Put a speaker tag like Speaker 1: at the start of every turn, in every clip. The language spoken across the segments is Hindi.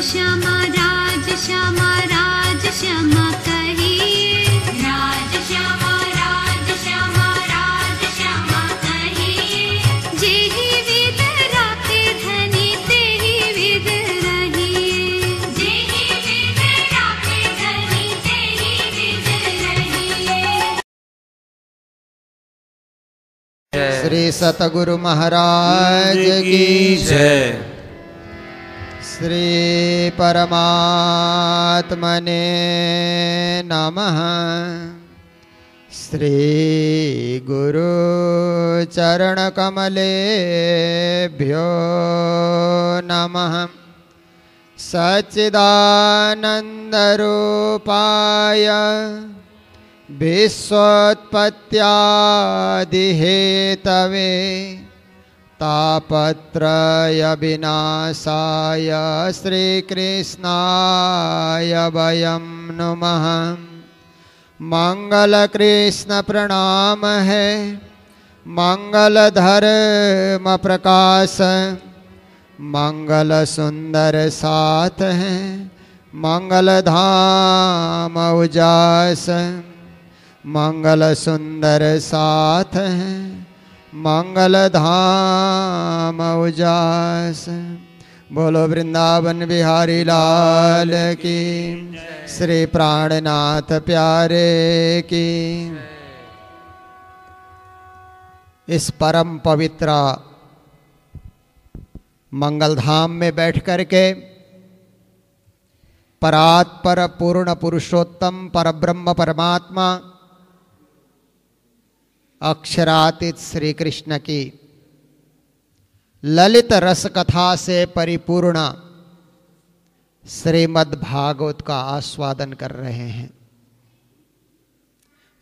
Speaker 1: श्यामा राज श्यामा राज श्यामा कहिए, राज श्यामा राज श्यामा राज श्यामा कहिए। जेहि विध राखे धनी तेहि विध रहिए, जेहि विध राखे धनी तेहि विध रहिए।
Speaker 2: श्री सतगुरु महाराज की
Speaker 3: जय।
Speaker 2: श्री परमात्मने नमः। श्री गुरु चरण कमलेभ्यो नमः। सच्चिदानंद रूपाय विश्वोत्पत्त्यादिहेतवे तापत्रय विनाशाय श्रीकृष्णाय वयं नुमः। मंगल कृष्ण प्रणाम है, मंगल धर्म प्रकाश, मंगल सुंदर साथ है, मंगल धाम उजास। मंगल सुंदर साथ है, मंगल धाम उजास। बोलो वृंदावन बिहारी लाल की, श्री प्राणनाथ प्यारे की। इस परम पवित्र मंगल धाम में बैठ करके परात्पर पूर्ण पुरुषोत्तम परब्रह्म परमात्मा अक्षरातीत श्री कृष्ण की ललित रस कथा से परिपूर्ण श्रीमद् भागवत का आस्वादन कर रहे हैं।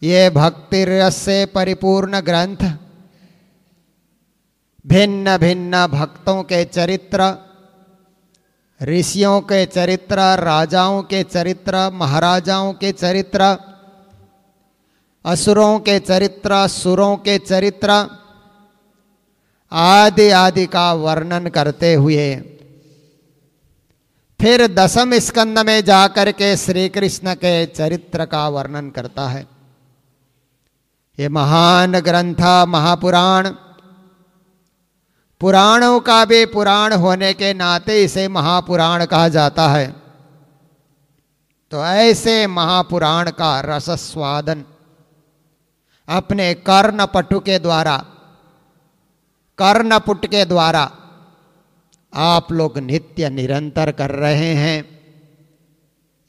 Speaker 2: ये भक्ति रस से परिपूर्ण ग्रंथ भिन्न भिन्न भक्तों के चरित्र, ऋषियों के चरित्र, राजाओं के चरित्र, महाराजाओं के चरित्र, असुरों के चरित्र, सुरों के चरित्र आदि आदि का वर्णन करते हुए फिर दसम स्कंद में जाकर के श्री कृष्ण के चरित्र का वर्णन करता है। ये महान ग्रंथ महापुराण, पुराणों का भी पुराण होने के नाते इसे महापुराण कहा जाता है। तो ऐसे महापुराण का रसस्वादन अपने कर्णपटु के द्वारा, कर्णपुट के द्वारा आप लोग नित्य निरंतर कर रहे हैं।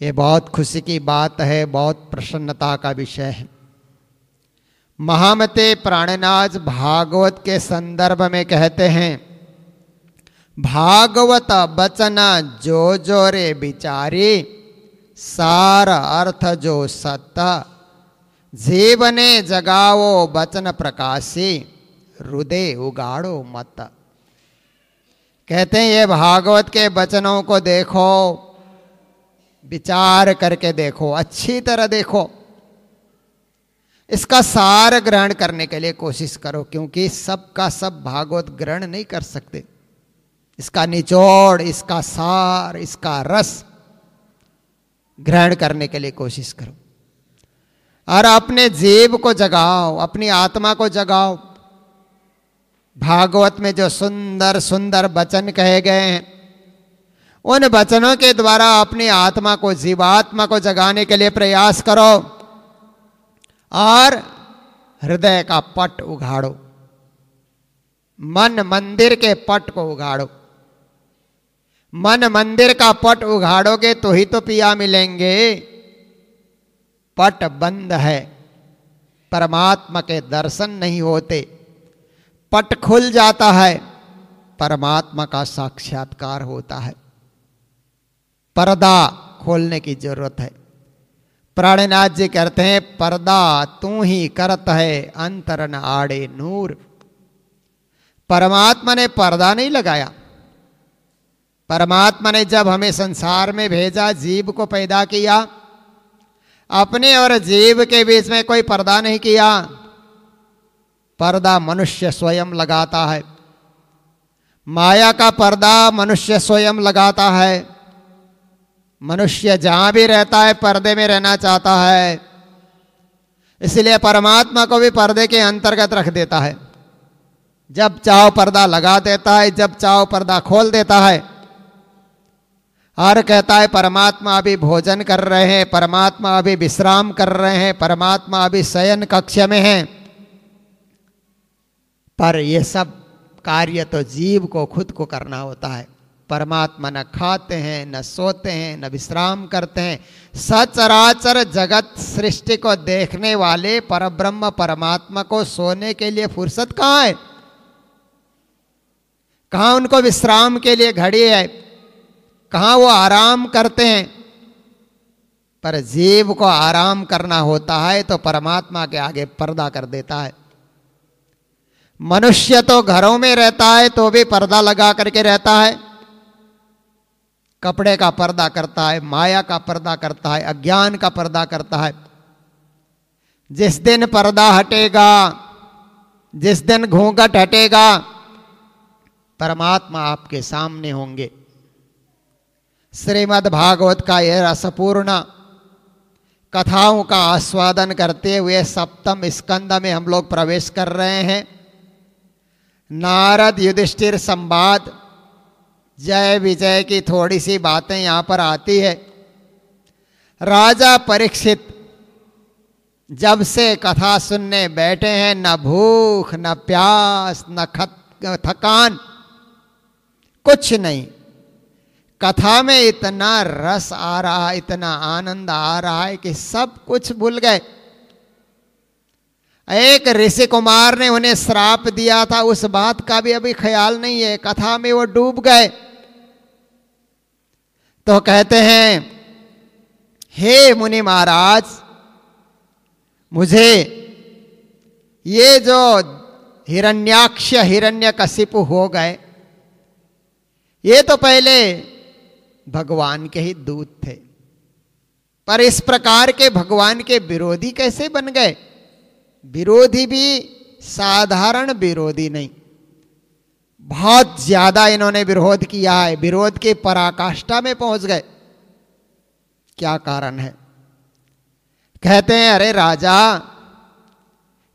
Speaker 2: ये बहुत खुशी की बात है, बहुत प्रसन्नता का विषय है। महामते प्राणनाथ भागवत के संदर्भ में कहते हैं, भागवत बचन जो जो रे विचारी, सार अर्थ जो सत्ता, जीवने जगावो बचन प्रकाशी, हृदय उगाड़ो मत। कहते हैं ये भागवत के वचनों को देखो, विचार करके देखो, अच्छी तरह देखो, इसका सार ग्रहण करने के लिए कोशिश करो, क्योंकि सबका सब भागवत ग्रहण नहीं कर सकते। इसका निचोड़, इसका सार, इसका रस ग्रहण करने के लिए कोशिश करो और अपने जीव को जगाओ, अपनी आत्मा को जगाओ। भागवत में जो सुंदर सुंदर वचन कहे गए हैं, उन वचनों के द्वारा अपनी आत्मा को, जीवात्मा को जगाने के लिए प्रयास करो और हृदय का पट उघाड़ो, मन मंदिर के पट को उघाड़ो। मन मंदिर का पट उघाड़ोगे तो ही तो पिया मिलेंगे। पट बंद है, परमात्मा के दर्शन नहीं होते। पट खुल जाता है, परमात्मा का साक्षात्कार होता है। पर्दा खोलने की जरूरत है। प्राणनाथ जी कहते हैं, पर्दा तू ही करत है, अंतर न आड़े नूर। परमात्मा ने पर्दा नहीं लगाया। परमात्मा ने जब हमें संसार में भेजा, जीव को पैदा किया, अपने और जीव के बीच में कोई पर्दा नहीं किया। पर्दा मनुष्य स्वयं लगाता है। माया का पर्दा मनुष्य स्वयं लगाता है। मनुष्य जहां भी रहता है पर्दे में रहना चाहता है, इसलिए परमात्मा को भी पर्दे के अंतर्गत रख देता है। जब चाहो पर्दा लगा देता है, जब चाहो पर्दा खोल देता है, और कहता है परमात्मा अभी भोजन कर रहे हैं, परमात्मा अभी विश्राम कर रहे हैं, परमात्मा अभी शयन कक्ष में हैं। पर ये सब कार्य तो जीव को खुद को करना होता है। परमात्मा न खाते हैं, न सोते हैं, न विश्राम करते हैं। सचराचर जगत सृष्टि को देखने वाले परब्रह्म परमात्मा को सोने के लिए फुर्सत कहाँ है? कहाँ उनको विश्राम के लिए घड़ी है? कहाँ वो आराम करते हैं? पर जीव को आराम करना होता है तो परमात्मा के आगे पर्दा कर देता है। मनुष्य तो घरों में रहता है तो भी पर्दा लगा करके रहता है। कपड़े का पर्दा करता है, माया का पर्दा करता है, अज्ञान का पर्दा करता है। जिस दिन पर्दा हटेगा, जिस दिन घूंघट हटेगा, परमात्मा आपके सामने होंगे। श्रीमद् भागवत का यह रसपूर्ण कथाओं का आस्वादन करते हुए सप्तम स्कंद में हम लोग प्रवेश कर रहे हैं। नारद युधिष्ठिर संवाद, जय विजय की थोड़ी सी बातें यहां पर आती है। राजा परीक्षित जब से कथा सुनने बैठे हैं, न भूख न प्यास न थकान, कुछ नहीं। कथा में इतना रस आ रहा है, इतना आनंद आ रहा है कि सब कुछ भूल गए। एक ऋषि कुमार ने उन्हें श्राप दिया था, उस बात का भी अभी ख्याल नहीं है। कथा में वो डूब गए। तो कहते हैं, हे मुनि महाराज, मुझे ये जो हिरण्याक्ष हिरण्यकशिपु हो गए, ये तो पहले भगवान के ही दूत थे, पर इस प्रकार के भगवान के विरोधी कैसे बन गए? विरोधी भी साधारण विरोधी नहीं, बहुत ज्यादा इन्होंने विरोध किया है। विरोध की पराकाष्ठा में पहुंच गए। क्या कारण है? कहते हैं, अरे राजा,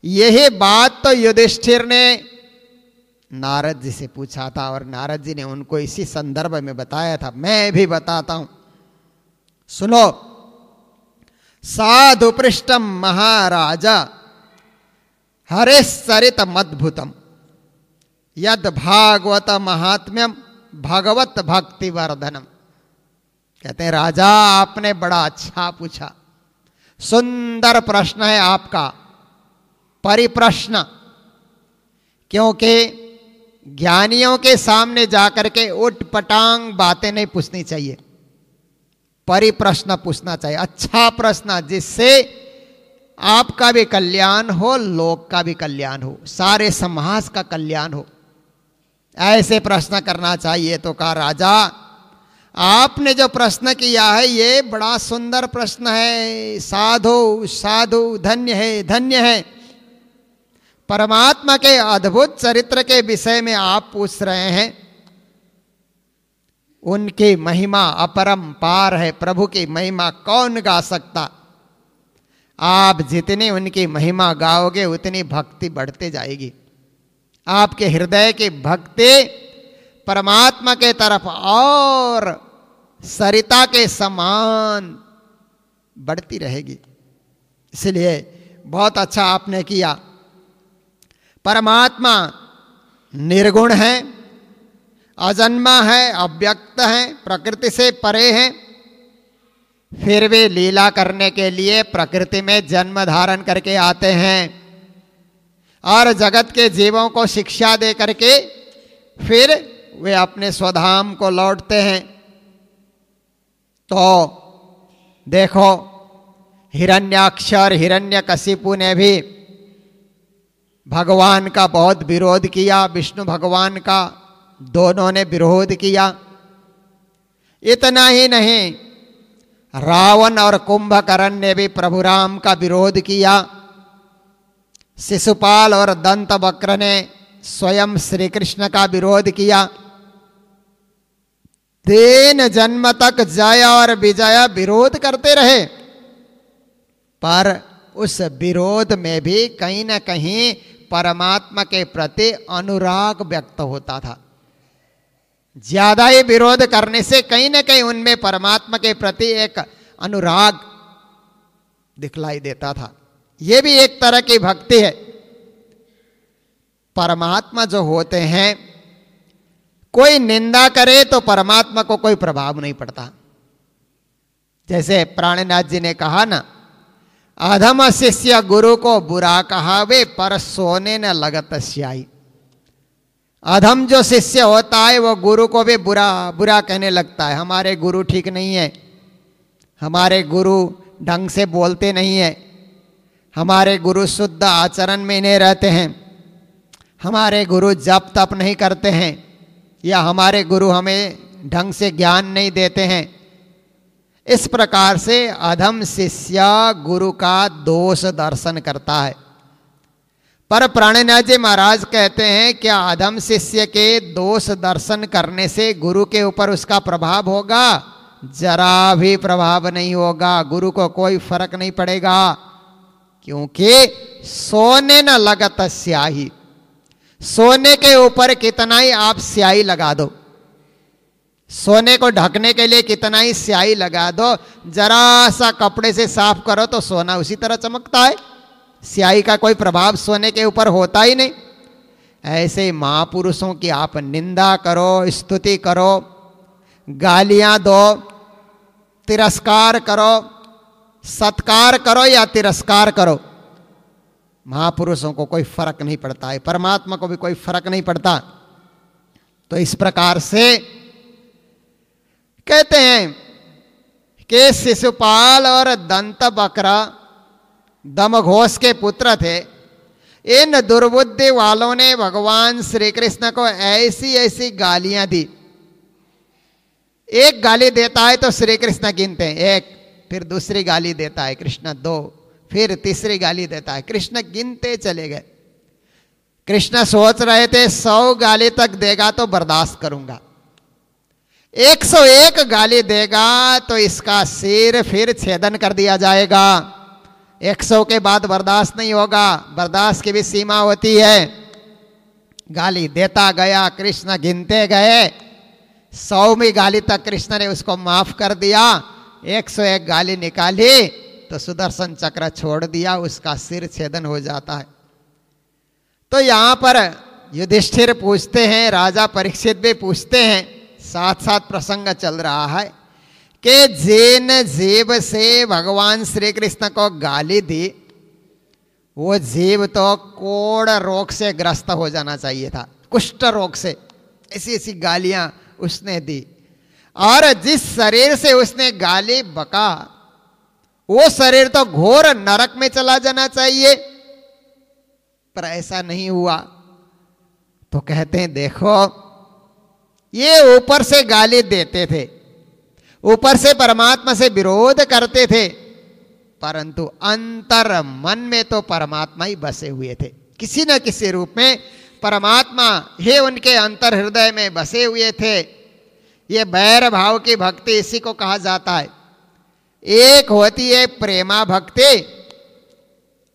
Speaker 2: यही बात तो युधिष्ठिर ने नारद जी से पूछा था और नारद जी ने उनको इसी संदर्भ में बताया था। मैं भी बताता हूं, सुनो। साधु पृष्ठम महाराजा हरे सरित मद्भुतम यद भागवत महात्म्यम भगवत भक्ति वर्धनम। कहते हैं, राजा आपने बड़ा अच्छा पूछा, सुंदर प्रश्न है आपका, परिप्रश्न। क्योंकि ज्ञानियों के सामने जाकर के उटपटांग बातें नहीं पूछनी चाहिए, परिप्रश्न पूछना चाहिए। अच्छा प्रश्न, जिससे आपका भी कल्याण हो, लोक का भी कल्याण हो, सारे समाज का कल्याण हो, ऐसे प्रश्न करना चाहिए। तो कहा, राजा आपने जो प्रश्न किया है ये बड़ा सुंदर प्रश्न है। साधु साधु, धन्य है धन्य है। परमात्मा के अद्भुत चरित्र के विषय में आप पूछ रहे हैं। उनकी महिमा अपरंपार है। प्रभु की महिमा कौन गा सकता? आप जितनी उनकी महिमा गाओगे उतनी भक्ति बढ़ते जाएगी। आपके हृदय की भक्ति परमात्मा के तरफ और सरिता के समान बढ़ती रहेगी। इसलिए बहुत अच्छा आपने किया। परमात्मा निर्गुण है, अजन्मा है, अव्यक्त है, प्रकृति से परे है, फिर वे लीला करने के लिए प्रकृति में जन्म धारण करके आते हैं और जगत के जीवों को शिक्षा दे करके फिर वे अपने स्वधाम को लौटते हैं। तो देखो, हिरण्याक्ष और हिरण्यकशिपु ने भी भगवान का बहुत विरोध किया, विष्णु भगवान का दोनों ने विरोध किया। इतना ही नहीं, रावण और कुंभकर्ण ने भी प्रभु राम का विरोध किया। शिशुपाल और दंतवक्र ने स्वयं श्री कृष्ण का विरोध किया। तीन जन्म तक जय और विजय विरोध करते रहे, पर उस विरोध में भी कहीं ना कहीं परमात्मा के प्रति अनुराग व्यक्त होता था। ज्यादा ही विरोध करने से कहीं ना कहीं उनमें परमात्मा के प्रति एक अनुराग दिखलाई देता था। यह भी एक तरह की भक्ति है। परमात्मा जो होते हैं, कोई निंदा करे तो परमात्मा को कोई प्रभाव नहीं पड़ता। जैसे प्राणनाथ जी ने कहा ना, अधम शिष्य गुरु को बुरा कहावे पर सोने न लगत स्याही। अधम जो शिष्य होता है वो गुरु को भी बुरा बुरा कहने लगता है। हमारे गुरु ठीक नहीं है, हमारे गुरु ढंग से बोलते नहीं है, हमारे गुरु शुद्ध आचरण में नहीं रहते हैं, हमारे गुरु जप तप नहीं करते हैं, या हमारे गुरु हमें ढंग से ज्ञान नहीं देते हैं। इस प्रकार से अधम शिष्य गुरु का दोष दर्शन करता है। पर प्राणनाथ जी महाराज कहते हैं, क्या अधम शिष्य के दोष दर्शन करने से गुरु के ऊपर उसका प्रभाव होगा? जरा भी प्रभाव नहीं होगा, गुरु को कोई फर्क नहीं पड़ेगा, क्योंकि सोने न लगत स्याही। सोने के ऊपर कितना ही आप स्याही लगा दो, सोने को ढकने के लिए कितना ही स्याही लगा दो, जरा सा कपड़े से साफ करो तो सोना उसी तरह चमकता है। स्याही का कोई प्रभाव सोने के ऊपर होता ही नहीं। ऐसे महापुरुषों की आप निंदा करो, स्तुति करो, गालियां दो, तिरस्कार करो, सत्कार करो या तिरस्कार करो, महापुरुषों को कोई फर्क नहीं पड़ता है, परमात्मा को भी कोई फर्क नहीं पड़ता। तो इस प्रकार से कहते हैं कि शिशुपाल और दंत बकरा दमघोष के पुत्र थे। इन दुर्बुद्धि वालों ने भगवान श्री कृष्ण को ऐसी ऐसी गालियां दी। एक गाली देता है तो श्री कृष्ण गिनते हैं, एक, फिर दूसरी गाली देता है कृष्ण, दो, फिर तीसरी गाली देता है कृष्ण, गिनते चले गए। कृष्ण सोच रहे थे 100 गाली तक देगा तो बर्दाश्त करूंगा, 101 गाली देगा तो इसका सिर फिर छेदन कर दिया जाएगा। 100 के बाद बर्दाश्त नहीं होगा, बर्दाश्त की भी सीमा होती है। गाली देता गया, कृष्ण गिनते गए, 100वीं गाली तक कृष्ण ने उसको माफ कर दिया। 101 गाली निकाली तो सुदर्शन चक्र छोड़ दिया, उसका सिर छेदन हो जाता है। तो यहां पर युधिष्ठिर पूछते हैं, राजा परीक्षित भी पूछते हैं, साथ साथ प्रसंग चल रहा है कि जिन जीव से भगवान श्री कृष्ण को गाली दी, वो जीव तो कोढ़ रोग से ग्रस्त हो जाना चाहिए था, कुष्ठ रोग से। ऐसी ऐसी गालियां उसने दी, और जिस शरीर से उसने गाली बका वो शरीर तो घोर नरक में चला जाना चाहिए, पर ऐसा नहीं हुआ। तो कहते हैं देखो, ये ऊपर से गाली देते थे, ऊपर से परमात्मा से विरोध करते थे, परंतु अंतर मन में तो परमात्मा ही बसे हुए थे। किसी न किसी रूप में परमात्मा ही उनके अंतर हृदय में बसे हुए थे। ये बैर भाव की भक्ति इसी को कहा जाता है। एक होती है प्रेमा भक्ति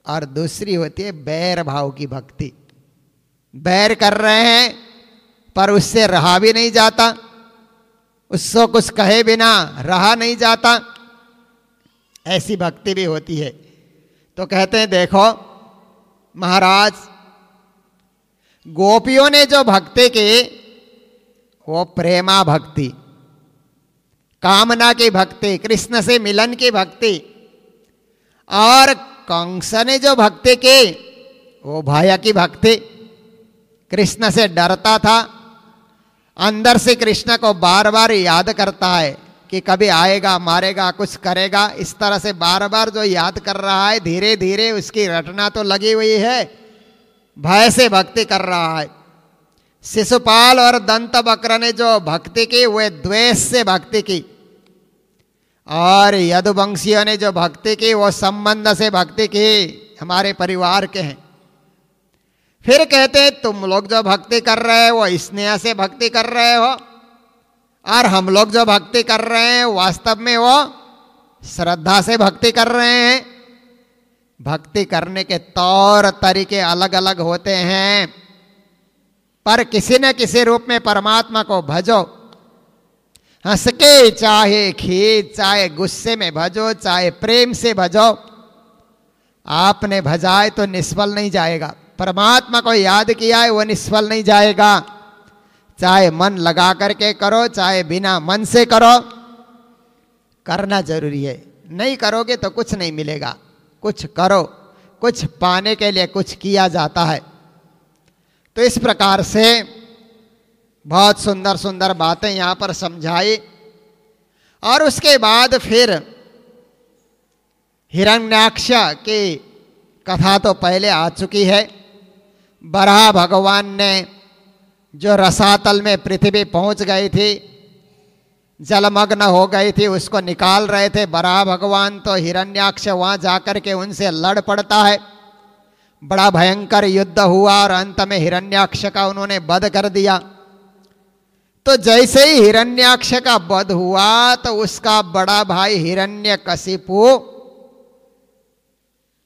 Speaker 2: और दूसरी होती है बैर भाव की भक्ति। बैर कर रहे हैं पर उससे रहा भी नहीं जाता, उसको कुछ कहे बिना रहा नहीं जाता, ऐसी भक्ति भी होती है। तो कहते हैं देखो महाराज, गोपियों ने जो भक्ति की वो प्रेमा भक्ति, कामना की भक्ति, कृष्ण से मिलन की भक्ति, और कंस ने जो भक्ति की वो भय की भक्ति। कृष्ण से डरता था, अंदर से कृष्ण को बार बार याद करता है कि कभी आएगा, मारेगा, कुछ करेगा। इस तरह से बार बार जो याद कर रहा है, धीरे धीरे उसकी रटना तो लगी हुई है, भय से भक्ति कर रहा है। शिशुपाल और दंत बक्र ने जो भक्ति की वे द्वेष से भक्ति की, और यदुवंशियों ने जो भक्ति की वो संबंध से भक्ति की, हमारे परिवार के हैं। फिर कहते हैं तुम लोग जो भक्ति कर रहे हो वो स्नेह से भक्ति कर रहे हो, और हम लोग जो भक्ति कर रहे हैं वास्तव में वो श्रद्धा से भक्ति कर रहे हैं। भक्ति करने के तौर तरीके अलग अलग होते हैं, पर किसी न किसी रूप में परमात्मा को भजो। हंस के चाहे खींच, चाहे गुस्से में भजो, चाहे प्रेम से भजो। आपने भजाए तो निष्फल नहीं जाएगा। परमात्मा को याद किया है वो निष्फल नहीं जाएगा। चाहे मन लगा करके करो, चाहे बिना मन से करो, करना जरूरी है। नहीं करोगे तो कुछ नहीं मिलेगा। कुछ करो, कुछ पाने के लिए कुछ किया जाता है। तो इस प्रकार से बहुत सुंदर सुंदर बातें यहां पर समझाई। और उसके बाद फिर हिरण्याक्ष की कथा तो पहले आ चुकी है। बराह भगवान ने जो रसातल में पृथ्वी पहुंच गई थी, जलमग्न हो गई थी, उसको निकाल रहे थे बराह भगवान। तो हिरण्याक्ष वहां जाकर के उनसे लड़ पड़ता है। बड़ा भयंकर युद्ध हुआ और अंत में हिरण्याक्ष का उन्होंने वध कर दिया। तो जैसे ही हिरण्याक्ष का वध हुआ तो उसका बड़ा भाई हिरण्यकशिपु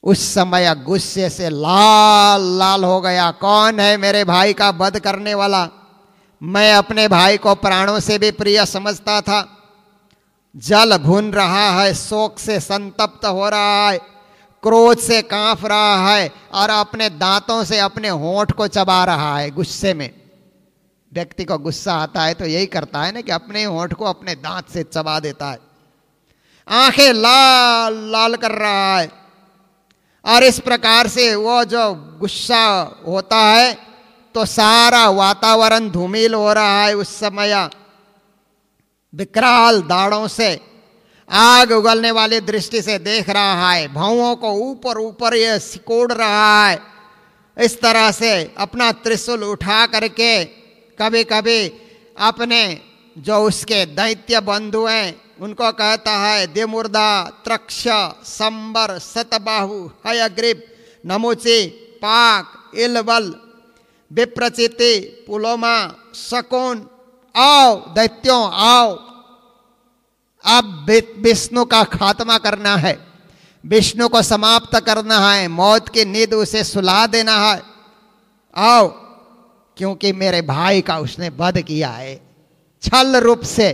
Speaker 2: उस समय गुस्से से लाल लाल हो गया। कौन है मेरे भाई का वध करने वाला? मैं अपने भाई को प्राणों से भी प्रिय समझता था। जल भून रहा है, शोक से संतप्त हो रहा है, क्रोध से कांप रहा है और अपने दांतों से अपने होंठ को चबा रहा है गुस्से में। व्यक्ति को गुस्सा आता है तो यही करता है ना कि अपने होंठ को अपने दांत से चबा देता है। आंखें लाल लाल कर रहा है और इस प्रकार से वो जो गुस्सा होता है तो सारा वातावरण धूमिल हो रहा है। उस समय विकराल दाढ़ों से आग उगलने वाली दृष्टि से देख रहा है। भौंओं को ऊपर ऊपर ये सिकोड़ रहा है। इस तरह से अपना त्रिशूल उठा करके कभी कभी अपने जो उसके दैत्य बंधु हैं उनको कहता है दिमुर्दा, त्रक्ष, संबर, सतबाहु, हयग्रीव, नमुची, पाक, इलबल, विप्रचिति, पुलोमा, शकुन, आओ दैत्यों आओ, अब विष्णु का खात्मा करना है, विष्णु को समाप्त करना है, मौत की नींद उसे सुला देना है। आओ, क्योंकि मेरे भाई का उसने वध किया है। छल रूप से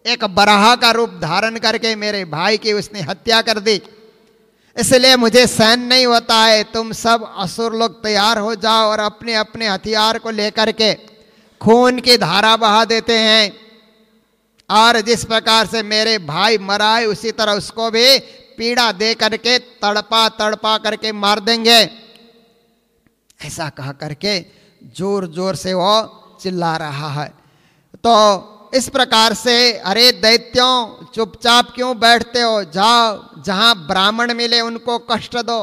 Speaker 2: एक बराह का रूप धारण करके मेरे भाई की उसने हत्या कर दी। इसलिए मुझे सहन नहीं होता है। तुम सब असुर लोग तैयार हो जाओ और अपने अपने हथियार को लेकर के खून की धारा बहा देते हैं और जिस प्रकार से मेरे भाई मरा है उसी तरह उसको भी पीड़ा दे करके तड़पा तड़पा करके मार देंगे। ऐसा कहा करके जोर जोर से वो चिल्ला रहा है। तो इस प्रकार से अरे दैत्यों चुपचाप क्यों बैठते हो? जाओ, जहां ब्राह्मण मिले उनको कष्ट दो,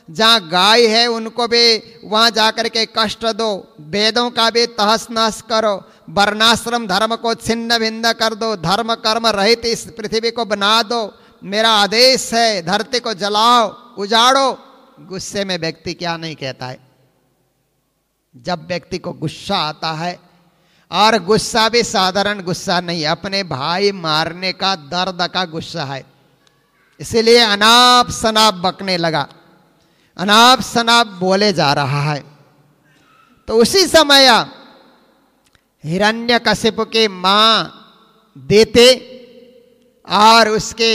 Speaker 2: जहां गाय है उनको भी वहां जाकर के कष्ट दो, वेदों का भी तहस नहस करो, वर्णाश्रम धर्म को छिन्न भिन्न कर दो, धर्म कर्म रहित इस पृथ्वी को बना दो। मेरा आदेश है, धरती को जलाओ, उजाड़ो। गुस्से में व्यक्ति क्या नहीं कहता है? जब व्यक्ति को गुस्सा आता है, और गुस्सा भी साधारण गुस्सा नहीं, अपने भाई मारने का दर्द का गुस्सा है, इसीलिए अनाप शनाप बकने लगा, अनाप शनाप बोले जा रहा है। तो उसी समय हिरण्यकशिपु की मां देते और उसके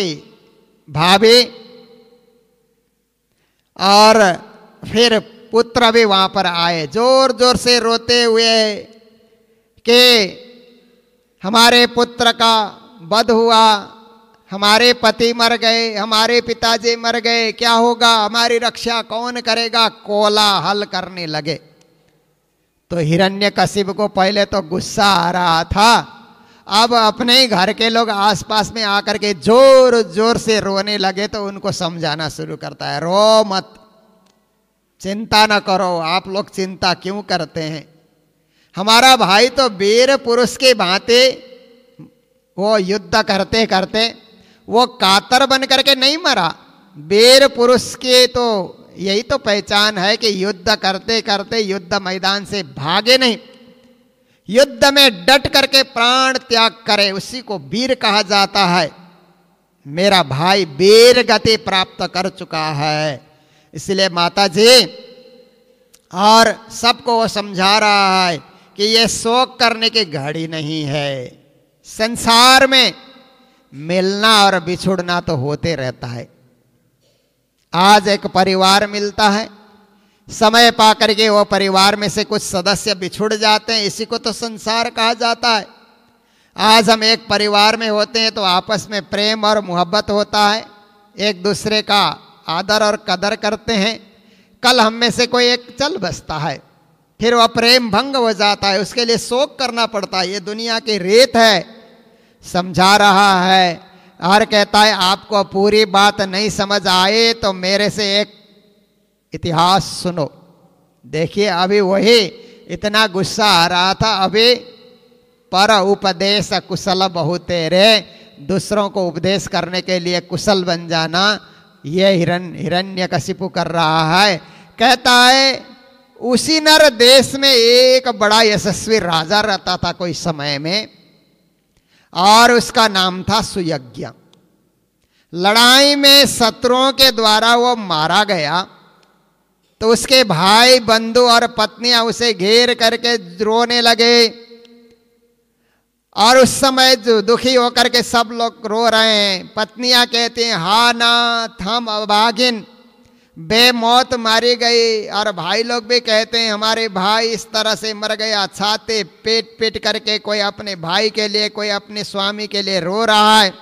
Speaker 2: भाभी और फिर पुत्र भी वहां पर आए, जोर जोर से रोते हुए कि हमारे पुत्र का वध हुआ, हमारे पति मर गए, हमारे पिताजी मर गए, क्या होगा, हमारी रक्षा कौन करेगा? कोलाहल करने लगे। तो हिरण्यकशिपु को पहले तो गुस्सा आ रहा था, अब अपने घर के लोग आसपास में आकर के जोर जोर से रोने लगे तो उनको समझाना शुरू करता है, रो मत, चिंता न करो, आप लोग चिंता क्यों करते हैं? हमारा भाई तो वीर पुरुष के भांति वो युद्ध करते करते वो कातर बन करके नहीं मरा। वीर पुरुष के तो यही तो पहचान है कि युद्ध करते करते युद्ध मैदान से भागे नहीं, युद्ध में डट करके प्राण त्याग करे उसी को वीर कहा जाता है। मेरा भाई वीर गति प्राप्त कर चुका है। इसलिए माता जी और सबको वो समझा रहा है कि ये शोक करने की घड़ी नहीं है। संसार में मिलना और बिछुड़ना तो होते रहता है। आज एक परिवार मिलता है, समय पाकर के वो परिवार में से कुछ सदस्य बिछुड़ जाते हैं, इसी को तो संसार कहा जाता है। आज हम एक परिवार में होते हैं तो आपस में प्रेम और मोहब्बत होता है, एक दूसरे का आदर और कदर करते हैं। कल हम में से कोई एक चल बसता है, फिर वह प्रेम भंग हो जाता है, उसके लिए शोक करना पड़ता है। ये दुनिया की रीत है। समझा रहा है और कहता है आपको पूरी बात नहीं समझ आए तो मेरे से एक इतिहास सुनो। देखिए अभी वही इतना गुस्सा आ रहा था, अभी पर उपदेश कुशल बहु तेरे, दूसरों को उपदेश करने के लिए कुशल बन जाना, ये हिरण्यकशिपु कर रहा है। कहता है उसी नर देश में एक बड़ा यशस्वी राजा रहता था कोई समय में, और उसका नाम था सुयज्ञ। लड़ाई में शत्रुओं के द्वारा वो मारा गया तो उसके भाई बंधु और पत्नियां उसे घेर करके रोने लगे, और उस समय जो दुखी होकर के सब लोग रो रहे हैं। पत्नियां कहती हैं हा नाथ हम अभागिन बेमौत मारी गई, और भाई लोग भी कहते हैं हमारे भाई इस तरह से मर गया। छाते पेट पेट करके कोई अपने भाई के लिए, कोई अपने स्वामी के लिए रो रहा है।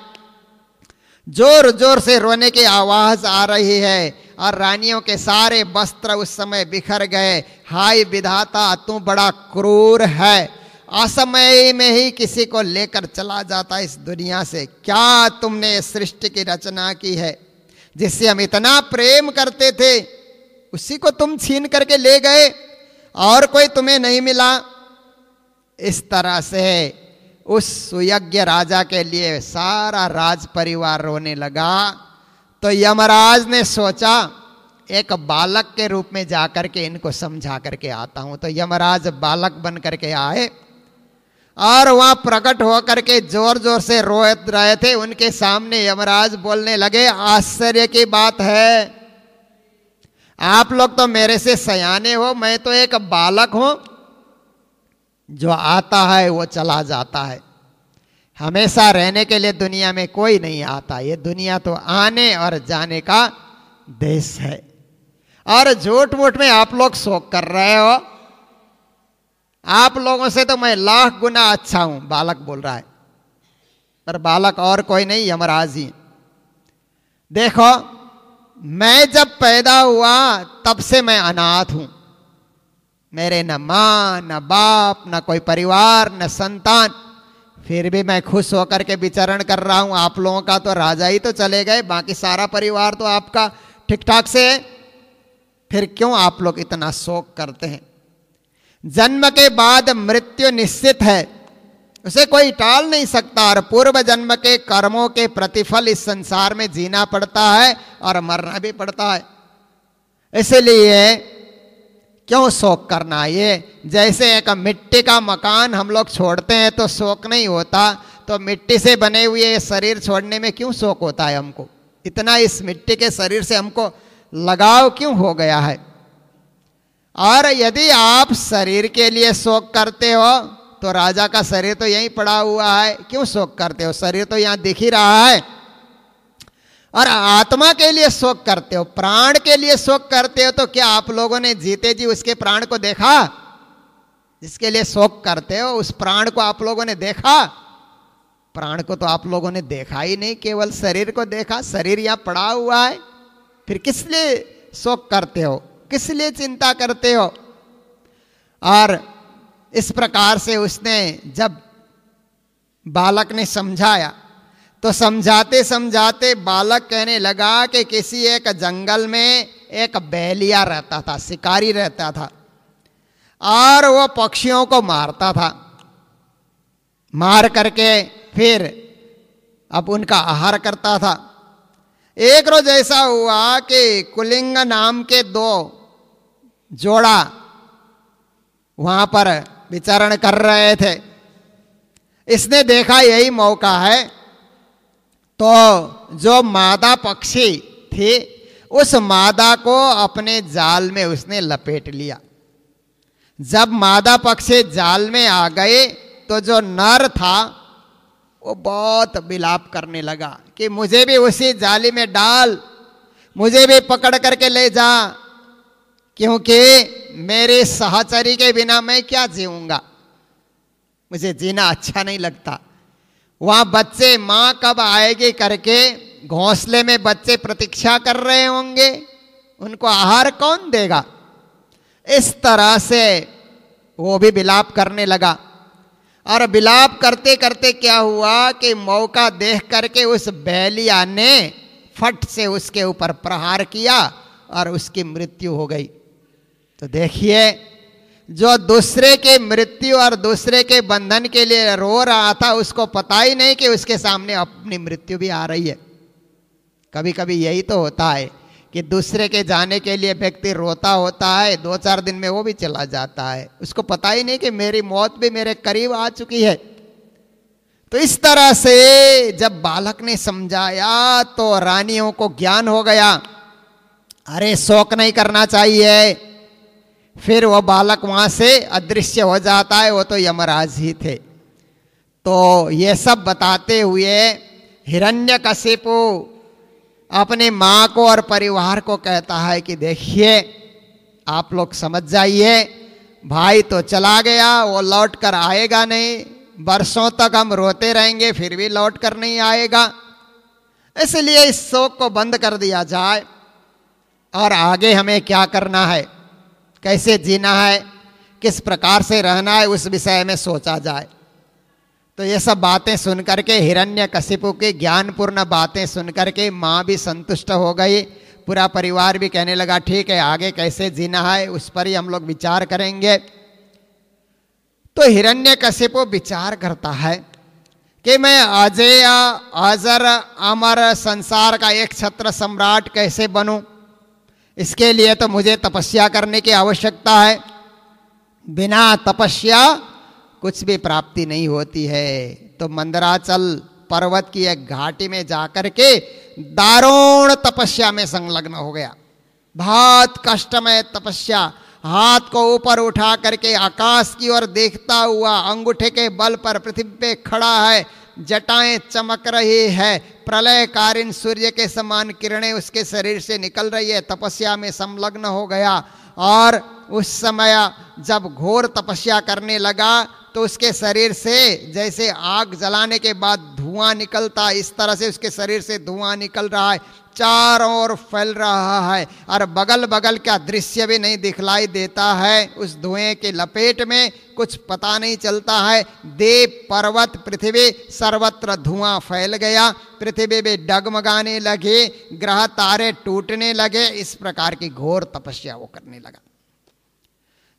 Speaker 2: जोर जोर से रोने की आवाज आ रही है, और रानियों के सारे वस्त्र उस समय बिखर गए। हाय विधाता तू बड़ा क्रूर है, असमय में ही किसी को लेकर चला जाता इस दुनिया से। क्या तुमने सृष्टि की रचना की है, जिससे हम इतना प्रेम करते थे उसी को तुम छीन करके ले गए, और कोई तुम्हें नहीं मिला। इस तरह से उस सुयज्ञ राजा के लिए सारा राज परिवार रोने लगा। तो यमराज ने सोचा एक बालक के रूप में जाकर के इनको समझा करके आता हूं। तो यमराज बालक बन करके आए और वहां प्रकट होकर के जोर जोर से रो रहे थे। उनके सामने यमराज बोलने लगे आश्चर्य की बात है, आप लोग तो मेरे से सयाने हो, मैं तो एक बालक हूं। जो आता है वो चला जाता है, हमेशा रहने के लिए दुनिया में कोई नहीं आता। ये दुनिया तो आने और जाने का देश है, और झूठ मूठ में आप लोग शोक कर रहे हो। आप लोगों से तो मैं लाख गुना अच्छा हूं, बालक बोल रहा है। पर बालक और कोई नहीं, यमराज ही। देखो मैं जब पैदा हुआ तब से मैं अनाथ हूं। मेरे न मां न बाप न कोई परिवार न संतान, फिर भी मैं खुश होकर के विचरण कर रहा हूं। आप लोगों का तो राजा ही तो चले गए, बाकी सारा परिवार तो आपका ठीक ठाक से है, फिर क्यों आप लोग इतना शोक करते हैं। जन्म के बाद मृत्यु निश्चित है, उसे कोई टाल नहीं सकता, और पूर्व जन्म के कर्मों के प्रतिफल इस संसार में जीना पड़ता है और मरना भी पड़ता है। इसलिए क्यों शोक करना। ये जैसे एक मिट्टी का मकान हम लोग छोड़ते हैं तो शोक नहीं होता, तो मिट्टी से बने हुए शरीर छोड़ने में क्यों शोक होता है हमको। इतना इस मिट्टी के शरीर से हमको लगाव क्यों हो गया है। और यदि आप शरीर के लिए शोक करते हो तो राजा का शरीर तो यहीं पड़ा हुआ है, क्यों शोक करते हो। शरीर तो यहां दिख ही रहा है। और आत्मा के लिए शोक करते हो, प्राण के लिए शोक करते हो, तो क्या आप लोगों ने जीते जी उसके प्राण को देखा। जिसके लिए शोक करते हो उस प्राण को आप लोगों ने देखा। प्राण को तो आप लोगों ने देखा ही नहीं, केवल शरीर को देखा। शरीर यहां पड़ा हुआ है, फिर किस लिए शोक करते हो, किस लिए चिंता करते हो। और इस प्रकार से उसने जब बालक ने समझाया तो समझाते समझाते बालक कहने लगा कि किसी एक जंगल में एक बैलिया रहता था, शिकारी रहता था, और वो पक्षियों को मारता था। मार करके फिर अब उनका आहार करता था। एक रोज ऐसा हुआ कि कुलिंग नाम के दो जोड़ा वहां पर विचरण कर रहे थे। इसने देखा यही मौका है, तो जो मादा पक्षी थी उस मादा को अपने जाल में उसने लपेट लिया। जब मादा पक्षी जाल में आ गए तो जो नर था वो बहुत विलाप करने लगा कि मुझे भी उसी जाली में डाल, मुझे भी पकड़ करके ले जा, क्योंकि मेरे सहचरी के बिना मैं क्या जीऊंगा, मुझे जीना अच्छा नहीं लगता। वहां बच्चे मां कब आएगी करके घोंसले में बच्चे प्रतीक्षा कर रहे होंगे, उनको आहार कौन देगा। इस तरह से वो भी विलाप करने लगा। और विलाप करते करते क्या हुआ कि मौका देख करके उस बैलिया ने फट से उसके ऊपर प्रहार किया और उसकी मृत्यु हो गई। तो देखिए, जो दूसरे के मृत्यु और दूसरे के बंधन के लिए रो रहा था, उसको पता ही नहीं कि उसके सामने अपनी मृत्यु भी आ रही है। कभी कभी यही तो होता है कि दूसरे के जाने के लिए व्यक्ति रोता होता है, 2-4 दिन में वो भी चला जाता है, उसको पता ही नहीं कि मेरी मौत भी मेरे करीब आ चुकी है। तो इस तरह से जब बालक ने समझाया तो रानियों को ज्ञान हो गया, अरे शोक नहीं करना चाहिए। फिर वो बालक वहां से अदृश्य हो जाता है, वो तो यमराज ही थे। तो ये सब बताते हुए हिरण्यकशिपु अपने माँ को और परिवार को कहता है कि देखिए, आप लोग समझ जाइए, भाई तो चला गया, वो लौट कर आएगा नहीं, बरसों तक हम रोते रहेंगे फिर भी लौट कर नहीं आएगा। इसलिए इस शोक को बंद कर दिया जाए और आगे हमें क्या करना है, कैसे जीना है, किस प्रकार से रहना है, उस विषय में सोचा जाए। तो ये सब बातें सुन करके, हिरण्यकशिपु की ज्ञानपूर्ण बातें सुन करके माँ भी संतुष्ट हो गई, पूरा परिवार भी कहने लगा ठीक है, आगे कैसे जीना है उस पर ही हम लोग विचार करेंगे। तो हिरण्यकशिपु विचार करता है कि मैं अजय अजर अमर संसार का एक छत्र सम्राट कैसे बनूं। इसके लिए तो मुझे तपस्या करने की आवश्यकता है, बिना तपस्या कुछ भी प्राप्ति नहीं होती है। तो मंदराचल पर्वत की एक घाटी में जाकर के दारुण तपस्या में संलग्न हो गया। बहुत कष्टमय तपस्या, हाथ को ऊपर उठा करके आकाश की ओर देखता हुआ अंगूठे के बल पर पृथ्वी पे खड़ा है, जटाएं चमक रही है, प्रलयकालीन सूर्य के समान किरणें उसके शरीर से निकल रही है, तपस्या में संलग्न हो गया। और उस समय जब घोर तपस्या करने लगा तो उसके शरीर से जैसे आग जलाने के बाद धुआं निकलता, इस तरह से उसके शरीर से धुआं निकल रहा है, चारों ओर फैल रहा है और बगल बगल का दृश्य भी नहीं दिखलाई देता है। उस धुएं के लपेट में कुछ पता नहीं चलता है। देव, पर्वत, पृथ्वी, सर्वत्र धुआं फैल गया, पृथ्वी में डगमगाने लगे, ग्रह तारे टूटने लगे। इस प्रकार की घोर तपस्या वो करने लगा।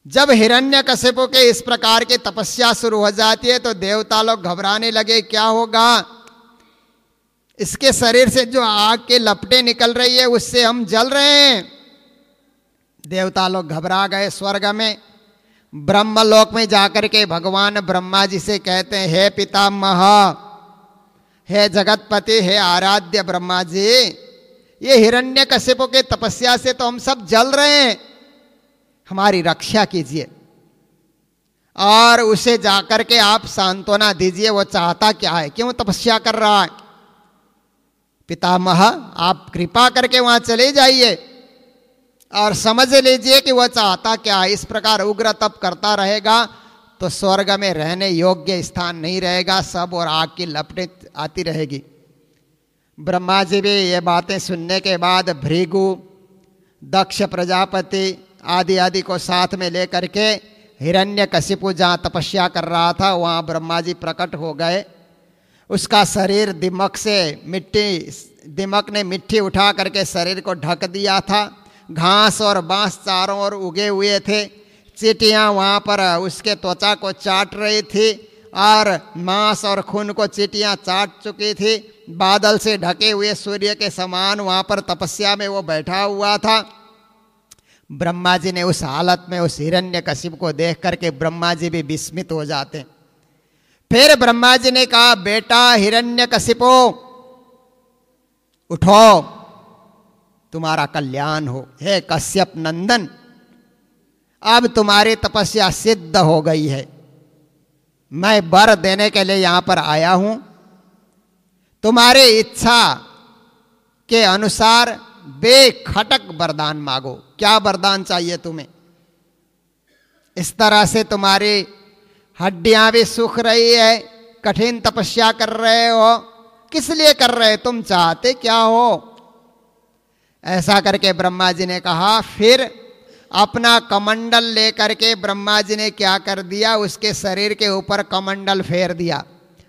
Speaker 2: जब हिरण्यकशिपु के इस प्रकार की तपस्या शुरू हो जाती है तो देवता लोग घबराने लगे, क्या होगा, इसके शरीर से जो आग के लपटें निकल रही है उससे हम जल रहे हैं। देवता लोग घबरा गए। स्वर्ग में ब्रह्मलोक में जाकर के भगवान ब्रह्मा जी से कहते हैं, हे पितामह, हे जगतपति, हे आराध्य ब्रह्मा जी, ये हिरण्यकशिपु के तपस्या से तो हम सब जल रहे हैं, हमारी रक्षा कीजिए और उसे जाकर के आप सांत्वना दीजिए, वो चाहता क्या है, क्यों तपस्या कर रहा है। पितामह, आप कृपा करके वहां चले जाइए और समझ लीजिए कि वह चाहता क्या है। इस प्रकार उग्र तप करता रहेगा तो स्वर्ग में रहने योग्य स्थान नहीं रहेगा, सब और आग की लपटें आती रहेगी। ब्रह्मा जी भी ये बातें सुनने के बाद भृगु, दक्ष प्रजापति आदि आदि को साथ में लेकर के हिरण्यकशिपु जहाँ तपस्या कर रहा था वहाँ ब्रह्मा जी प्रकट हो गए। उसका शरीर दिमक से दिमक ने मिट्टी उठा करके शरीर को ढक दिया था। घास और बांस चारों ओर उगे हुए थे। चींटियाँ वहाँ पर उसके त्वचा को चाट रही थी और मांस और खून को चींटियाँ चाट चुकी थी। बादल से ढके हुए सूर्य के समान वहाँ पर तपस्या में वो बैठा हुआ था। ब्रह्मा जी ने उस हालत में उस हिरण्यकशिपु को देख करके ब्रह्मा जी भी विस्मित हो जाते। फिर ब्रह्मा जी ने कहा, बेटा हिरण्यकशिपु उठो, तुम्हारा कल्याण हो। हे कश्यप नंदन, अब तुम्हारी तपस्या सिद्ध हो गई है। मैं वर देने के लिए यहां पर आया हूं। तुम्हारी इच्छा के अनुसार बेखटक वरदान मांगो। क्या वरदान चाहिए तुम्हें? इस तरह से तुम्हारी हड्डियां भी सूख रही है, कठिन तपस्या कर रहे हो, किस लिए कर रहे? तुम चाहते क्या हो? ऐसा करके ब्रह्मा जी ने कहा। फिर अपना कमंडल लेकर के ब्रह्मा जी ने क्या कर दिया, उसके शरीर के ऊपर कमंडल फेर दिया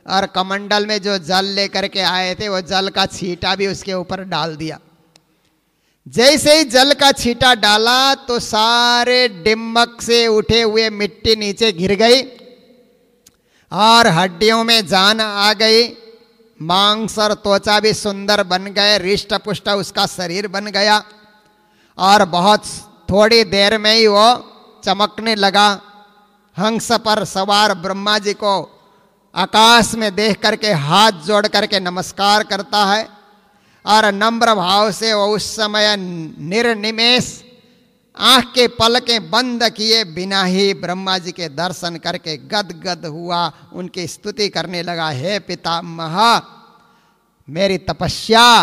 Speaker 2: और कमंडल में जो जल लेकर के आए थे वो जल का छींटा भी उसके ऊपर डाल दिया। जैसे ही जल का छींटा डाला तो सारे डिम्मक से उठे हुए मिट्टी नीचे गिर गई और हड्डियों में जान आ गई। मांस और त्वचा भी सुंदर बन गए, रिष्ट पुष्ट उसका शरीर बन गया और बहुत थोड़ी देर में ही वो चमकने लगा। हंस पर सवार ब्रह्मा जी को आकाश में देख करके हाथ जोड़ करके नमस्कार करता है और नम्र भाव से वो उस समय निर्निमेष आंख के पलकें बंद किए बिना ही ब्रह्मा जी के दर्शन करके गदगद हुआ, उनकी स्तुति करने लगा। हे पितामह, मेरी तपस्या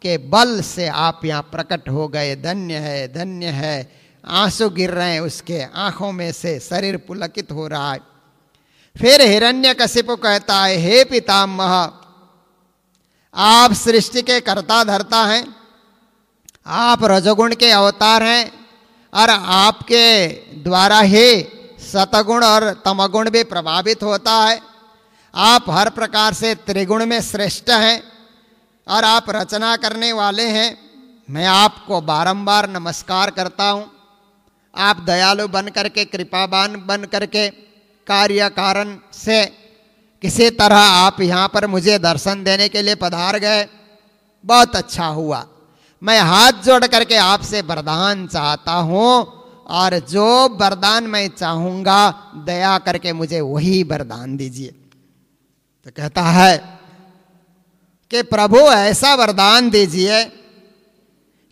Speaker 2: के बल से आप यहाँ प्रकट हो गए, धन्य है, धन्य है। आंसू गिर रहे हैं उसके आंखों में से, शरीर पुलकित हो रहा है। फिर हिरण्यकशिपु कहता है, हे पितामह, आप सृष्टि के कर्ता धर्ता हैं, आप रजोगुण के अवतार हैं और आपके द्वारा ही सतगुण और तमगुण भी प्रभावित होता है। आप हर प्रकार से त्रिगुण में श्रेष्ठ हैं और आप रचना करने वाले हैं। मैं आपको बारंबार नमस्कार करता हूँ। आप दयालु बन करके, कृपावान बन करके, कार्य कारण से किसी तरह आप यहाँ पर मुझे दर्शन देने के लिए पधार गए, बहुत अच्छा हुआ। मैं हाथ जोड़ करके आपसे वरदान चाहता हूँ और जो वरदान मैं चाहूँगा दया करके मुझे वही वरदान दीजिए। तो कहता है कि प्रभु ऐसा वरदान दीजिए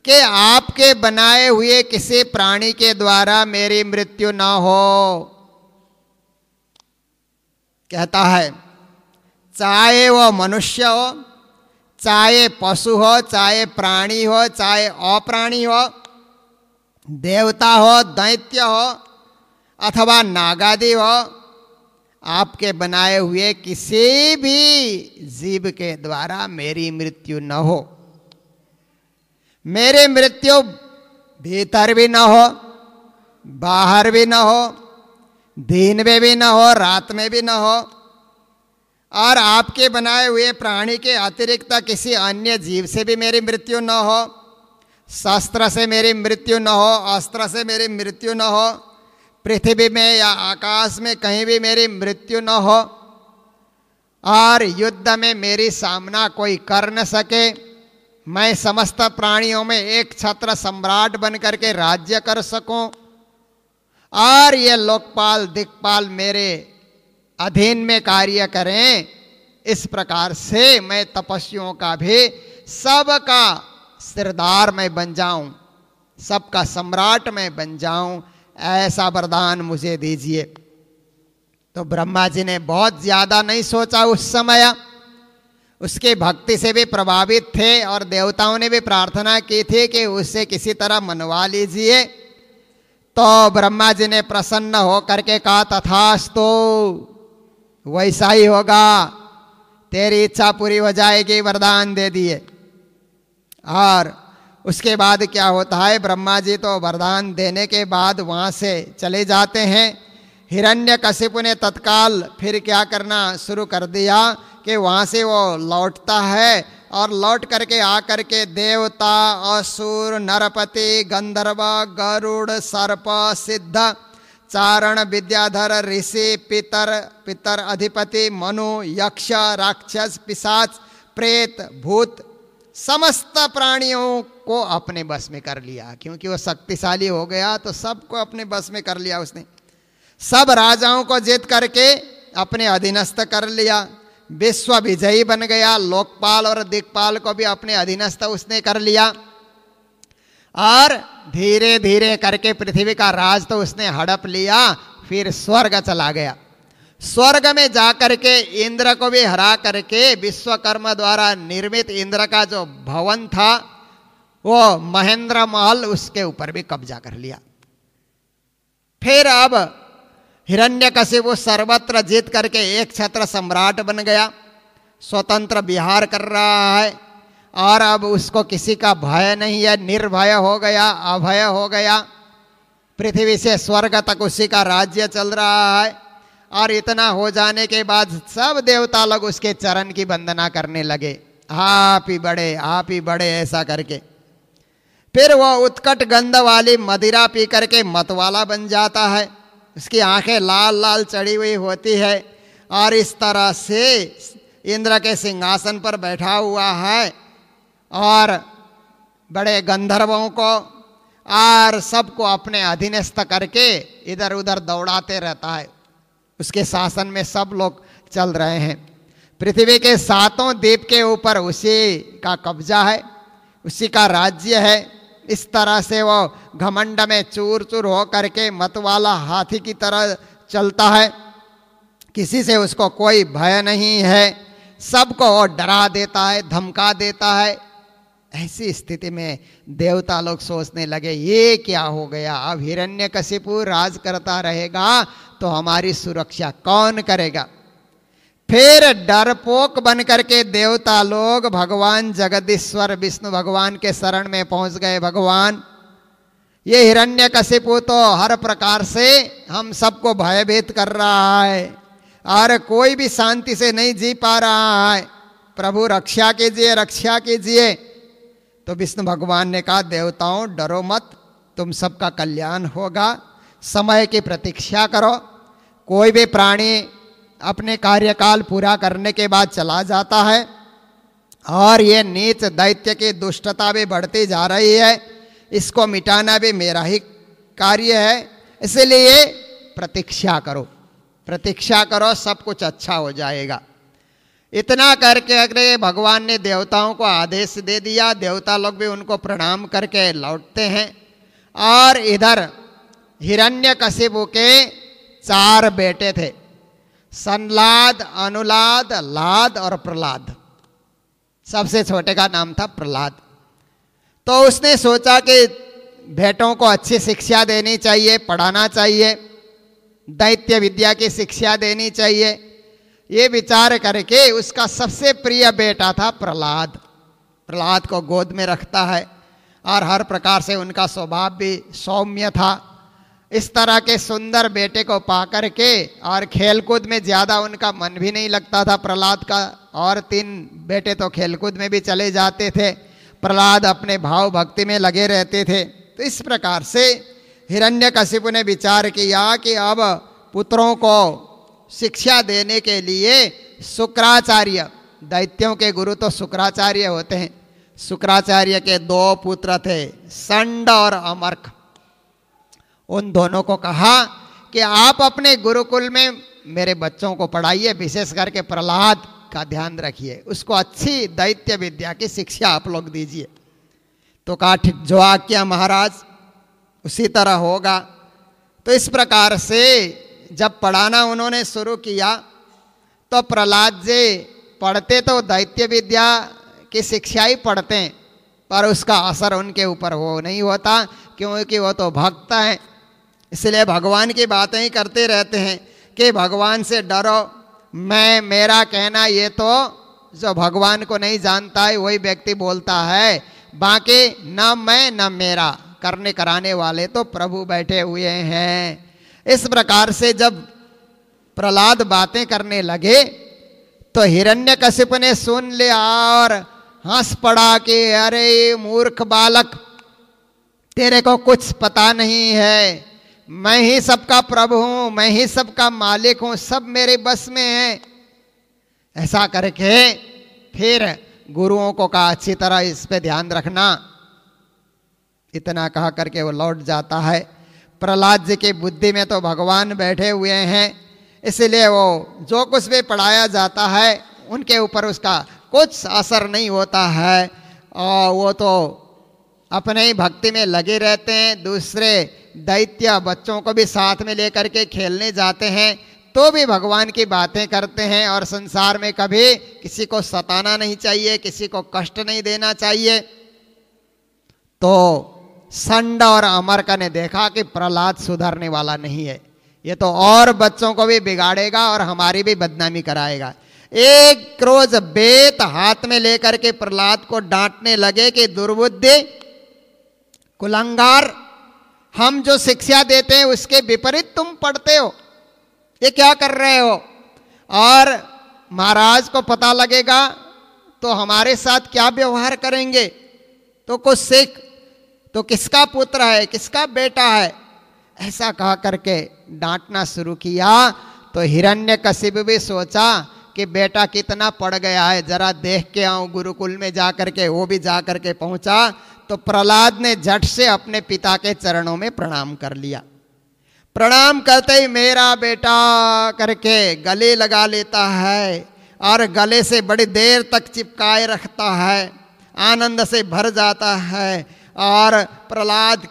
Speaker 2: कि आपके बनाए हुए किसी प्राणी के द्वारा मेरी मृत्यु न हो। कहता है, चाहे वो मनुष्य हो, चाहे पशु हो, चाहे प्राणी हो, चाहे अप्राणी हो, देवता हो, दैत्य हो अथवा नागादि हो, आपके बनाए हुए किसी भी जीव के द्वारा मेरी मृत्यु न हो। मेरी मृत्यु भीतर भी न हो, बाहर भी न हो, दिन में भी न हो, रात में भी न हो, और आपके बनाए हुए प्राणी के अतिरिक्त किसी अन्य जीव से भी मेरी मृत्यु न हो, शस्त्र से मेरी मृत्यु न हो, अस्त्र से मेरी मृत्यु न हो, पृथ्वी में या आकाश में कहीं भी मेरी मृत्यु न हो, और युद्ध में मेरी सामना कोई कर न सके। मैं समस्त प्राणियों में एक छत्र सम्राट बन करके राज्य कर सकूं और ये लोकपाल दिक्पाल मेरे अधीन में कार्य करें। इस प्रकार से मैं तपस्वियों का भी सबका सिरदार में बन जाऊं, सबका सम्राट में बन जाऊं, ऐसा वरदान मुझे दीजिए। तो ब्रह्मा जी ने बहुत ज्यादा नहीं सोचा, उस समय उसके भक्ति से भी प्रभावित थे और देवताओं ने भी प्रार्थना की थी कि उससे किसी तरह मनवा लीजिए। तो ब्रह्मा जी ने प्रसन्न हो करके कहा, तथास्तु, वैसा ही होगा, तेरी इच्छा पूरी हो जाएगी, वरदान दे दिए। और उसके बाद क्या होता है, ब्रह्मा जी तो वरदान देने के बाद वहाँ से चले जाते हैं। हिरण्यकशिपु ने तत्काल फिर क्या करना शुरू कर दिया कि वहाँ से वो लौटता है और लौट करके आकर के देवता, असुर, नरपति, गंधर्व, गरुड़, सर्प, सिद्ध, चारण, विद्याधर, ऋषि, पितर अधिपति, मनु, यक्ष, राक्षस, पिशाच, प्रेत, भूत, समस्त प्राणियों को अपने बस में कर लिया। क्योंकि वो शक्तिशाली हो गया तो सबको अपने बस में कर लिया उसने। सब राजाओं को जीत करके अपने अधीनस्थ कर लिया। विश्व विजयी बन गया। लोकपाल और दिक्पाल को भी अपने अधीनस्थ उसने कर लिया। और धीरे धीरे करके पृथ्वी का राज तो उसने हड़प लिया। फिर स्वर्ग चला गया। स्वर्ग में जाकर के इंद्र को भी हरा करके विश्वकर्मा द्वारा निर्मित इंद्र का जो भवन था वो महेंद्र महल, उसके ऊपर भी कब्जा कर लिया। फिर अब हिरण्यकशिपु सर्वत्र जीत करके एक छत्र सम्राट बन गया। स्वतंत्र विहार कर रहा है और अब उसको किसी का भय नहीं है। निर्भय हो गया, अभय हो गया। पृथ्वी से स्वर्ग तक उसी का राज्य चल रहा है। और इतना हो जाने के बाद सब देवता लोग उसके चरण की वंदना करने लगे। आप ही बड़े ऐसा करके। फिर वह उत्कट गंध वाली मदिरा पी करके मतवाला बन जाता है। उसकी आंखें लाल लाल चढ़ी हुई होती है और इस तरह से इंद्र के सिंहासन पर बैठा हुआ है और बड़े गंधर्वों को और सबको अपने अधीनस्थ करके इधर उधर दौड़ाते रहता है। उसके शासन में सब लोग चल रहे हैं। पृथ्वी के सातों द्वीप के ऊपर उसी का कब्जा है, उसी का राज्य है। इस तरह से वो घमंड में चूर चूर हो करके मतवाला हाथी की तरह चलता है। किसी से उसको कोई भय नहीं है। सबको वो डरा देता है, धमका देता है। ऐसी स्थिति में देवता लोग सोचने लगे ये क्या हो गया। अब हिरण्यकशिपु राज करता रहेगा तो हमारी सुरक्षा कौन करेगा। फिर डरपोक बन करके देवता लोग भगवान जगदीश्वर विष्णु भगवान के शरण में पहुंच गए। भगवान, ये हिरण्यकशिपु तो हर प्रकार से हम सबको भयभीत कर रहा है और कोई भी शांति से नहीं जी पा रहा है। प्रभु रक्षा कीजिए, रक्षा कीजिए। तो विष्णु भगवान ने कहा देवताओं डरो मत, तुम सबका कल्याण होगा। समय की प्रतीक्षा करो। कोई भी प्राणी अपने कार्यकाल पूरा करने के बाद चला जाता है और ये नीच दैत्य की दुष्टता भी बढ़ती जा रही है। इसको मिटाना भी मेरा ही कार्य है। इसलिए प्रतीक्षा करो, प्रतीक्षा करो, सब कुछ अच्छा हो जाएगा। इतना करके अगर भगवान ने देवताओं को आदेश दे दिया। देवता लोग भी उनको प्रणाम करके लौटते हैं। और इधर हिरण्यकशिपु के 4 बेटे थे, संलाद, अनुलाद, लाद और प्रहलाद। सबसे छोटे का नाम था प्रहलाद। तो उसने सोचा कि बेटों को अच्छी शिक्षा देनी चाहिए, पढ़ाना चाहिए, दैत्य विद्या की शिक्षा देनी चाहिए। ये विचार करके उसका सबसे प्रिय बेटा था प्रहलाद। प्रहलाद को गोद में रखता है और हर प्रकार से उनका स्वभाव भी सौम्य था। इस तरह के सुंदर बेटे को पा करके और खेलकूद में ज़्यादा उनका मन भी नहीं लगता था प्रहलाद का। और 3 बेटे तो खेलकूद में भी चले जाते थे। प्रहलाद अपने भाव भक्ति में लगे रहते थे। तो इस प्रकार से हिरण्यकशिपु ने विचार किया कि अब पुत्रों को शिक्षा देने के लिए शुक्राचार्य, दैत्यों के गुरु तो शुक्राचार्य होते हैं। शुक्राचार्य के 2 पुत्र थे, संड और अमर्क। उन दोनों को कहा कि आप अपने गुरुकुल में मेरे बच्चों को पढ़ाइए, विशेष करके प्रहलाद का ध्यान रखिए, उसको अच्छी दैत्य विद्या की शिक्षा आप लोग दीजिए। तो कहा ठीक, जो आज्ञा महाराज, उसी तरह होगा। तो इस प्रकार से जब पढ़ाना उन्होंने शुरू किया तो प्रहलाद जी पढ़ते तो दैत्य विद्या की शिक्षा ही पढ़ते हैं, पर उसका असर उनके ऊपर वो नहीं होता, क्योंकि वो तो भक्त हैं। इसलिए भगवान की बातें ही करते रहते हैं कि भगवान से डरो। मेरा कहना ये तो जो भगवान को नहीं जानता है वही व्यक्ति बोलता है, बाकी न मैं न मेरा, करने कराने वाले तो प्रभु बैठे हुए हैं। इस प्रकार से जब प्रहलाद बातें करने लगे तो हिरण्यकशिपु ने सुन लिया और हंस पड़ा कि अरे मूर्ख बालक, तेरे को कुछ पता नहीं है, मैं ही सबका प्रभु हूं, मैं ही सबका मालिक हूं, सब मेरे बस में है। ऐसा करके फिर गुरुओं को कहा अच्छी तरह इस पे ध्यान रखना। इतना कहा करके वो लौट जाता है। प्रहलाद जी की बुद्धि में तो भगवान बैठे हुए हैं, इसलिए वो जो कुछ भी पढ़ाया जाता है उनके ऊपर उसका कुछ असर नहीं होता है, और वो तो अपने ही भक्ति में लगे रहते हैं। दूसरे दैत्य बच्चों को भी साथ में लेकर के खेलने जाते हैं तो भी भगवान की बातें करते हैं, और संसार में कभी किसी को सताना नहीं चाहिए, किसी को कष्ट नहीं देना चाहिए। तो संड और अमरका ने देखा कि प्रहलाद सुधरने वाला नहीं है, ये तो और बच्चों को भी बिगाड़ेगा और हमारी भी बदनामी कराएगा। एक रोज बेत हाथ में लेकर के प्रहलाद को डांटने लगे कि दुर्बुद्धि, कुलंगार, हम जो शिक्षा देते हैं उसके विपरीत तुम पढ़ते हो, ये क्या कर रहे हो? और महाराज को पता लगेगा तो हमारे साथ क्या व्यवहार करेंगे, तो कुछ सीख, तो किसका पुत्र है, किसका बेटा है, ऐसा कहा करके डांटना शुरू किया। तो हिरण्यकशिपु भी सोचा कि बेटा कितना पड़ गया है, जरा देख के आऊं गुरुकुल में जा करके। वो भी जा करके पहुंचा तो प्रहलाद ने झट से अपने पिता के चरणों में प्रणाम कर लिया। प्रणाम करते ही मेरा बेटा करके गले लगा लेता है और गले से बड़ी देर तक चिपकाए रखता है, आनंद से भर जाता है और प्रहलाद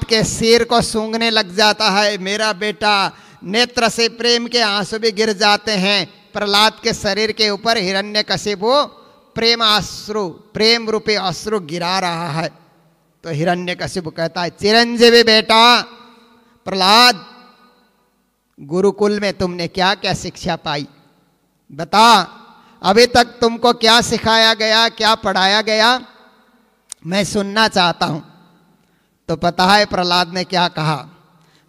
Speaker 2: के सिर को सूंघने लग जाता है। मेरा बेटा, नेत्र से प्रेम के आंसू भी गिर जाते हैं। प्रहलाद के शरीर के ऊपर हिरण्यकशिपु प्रेम रूपी अश्रु गिरा रहा है। तो हिरण्यकशिपु कहता है, चिरंजीवी बेटा प्रहलाद, गुरुकुल में तुमने क्या क्या शिक्षा पाई, बता, अभी तक तुमको क्या सिखाया गया, क्या पढ़ाया गया, मैं सुनना चाहता हूं। तो पता है प्रहलाद ने क्या कहा?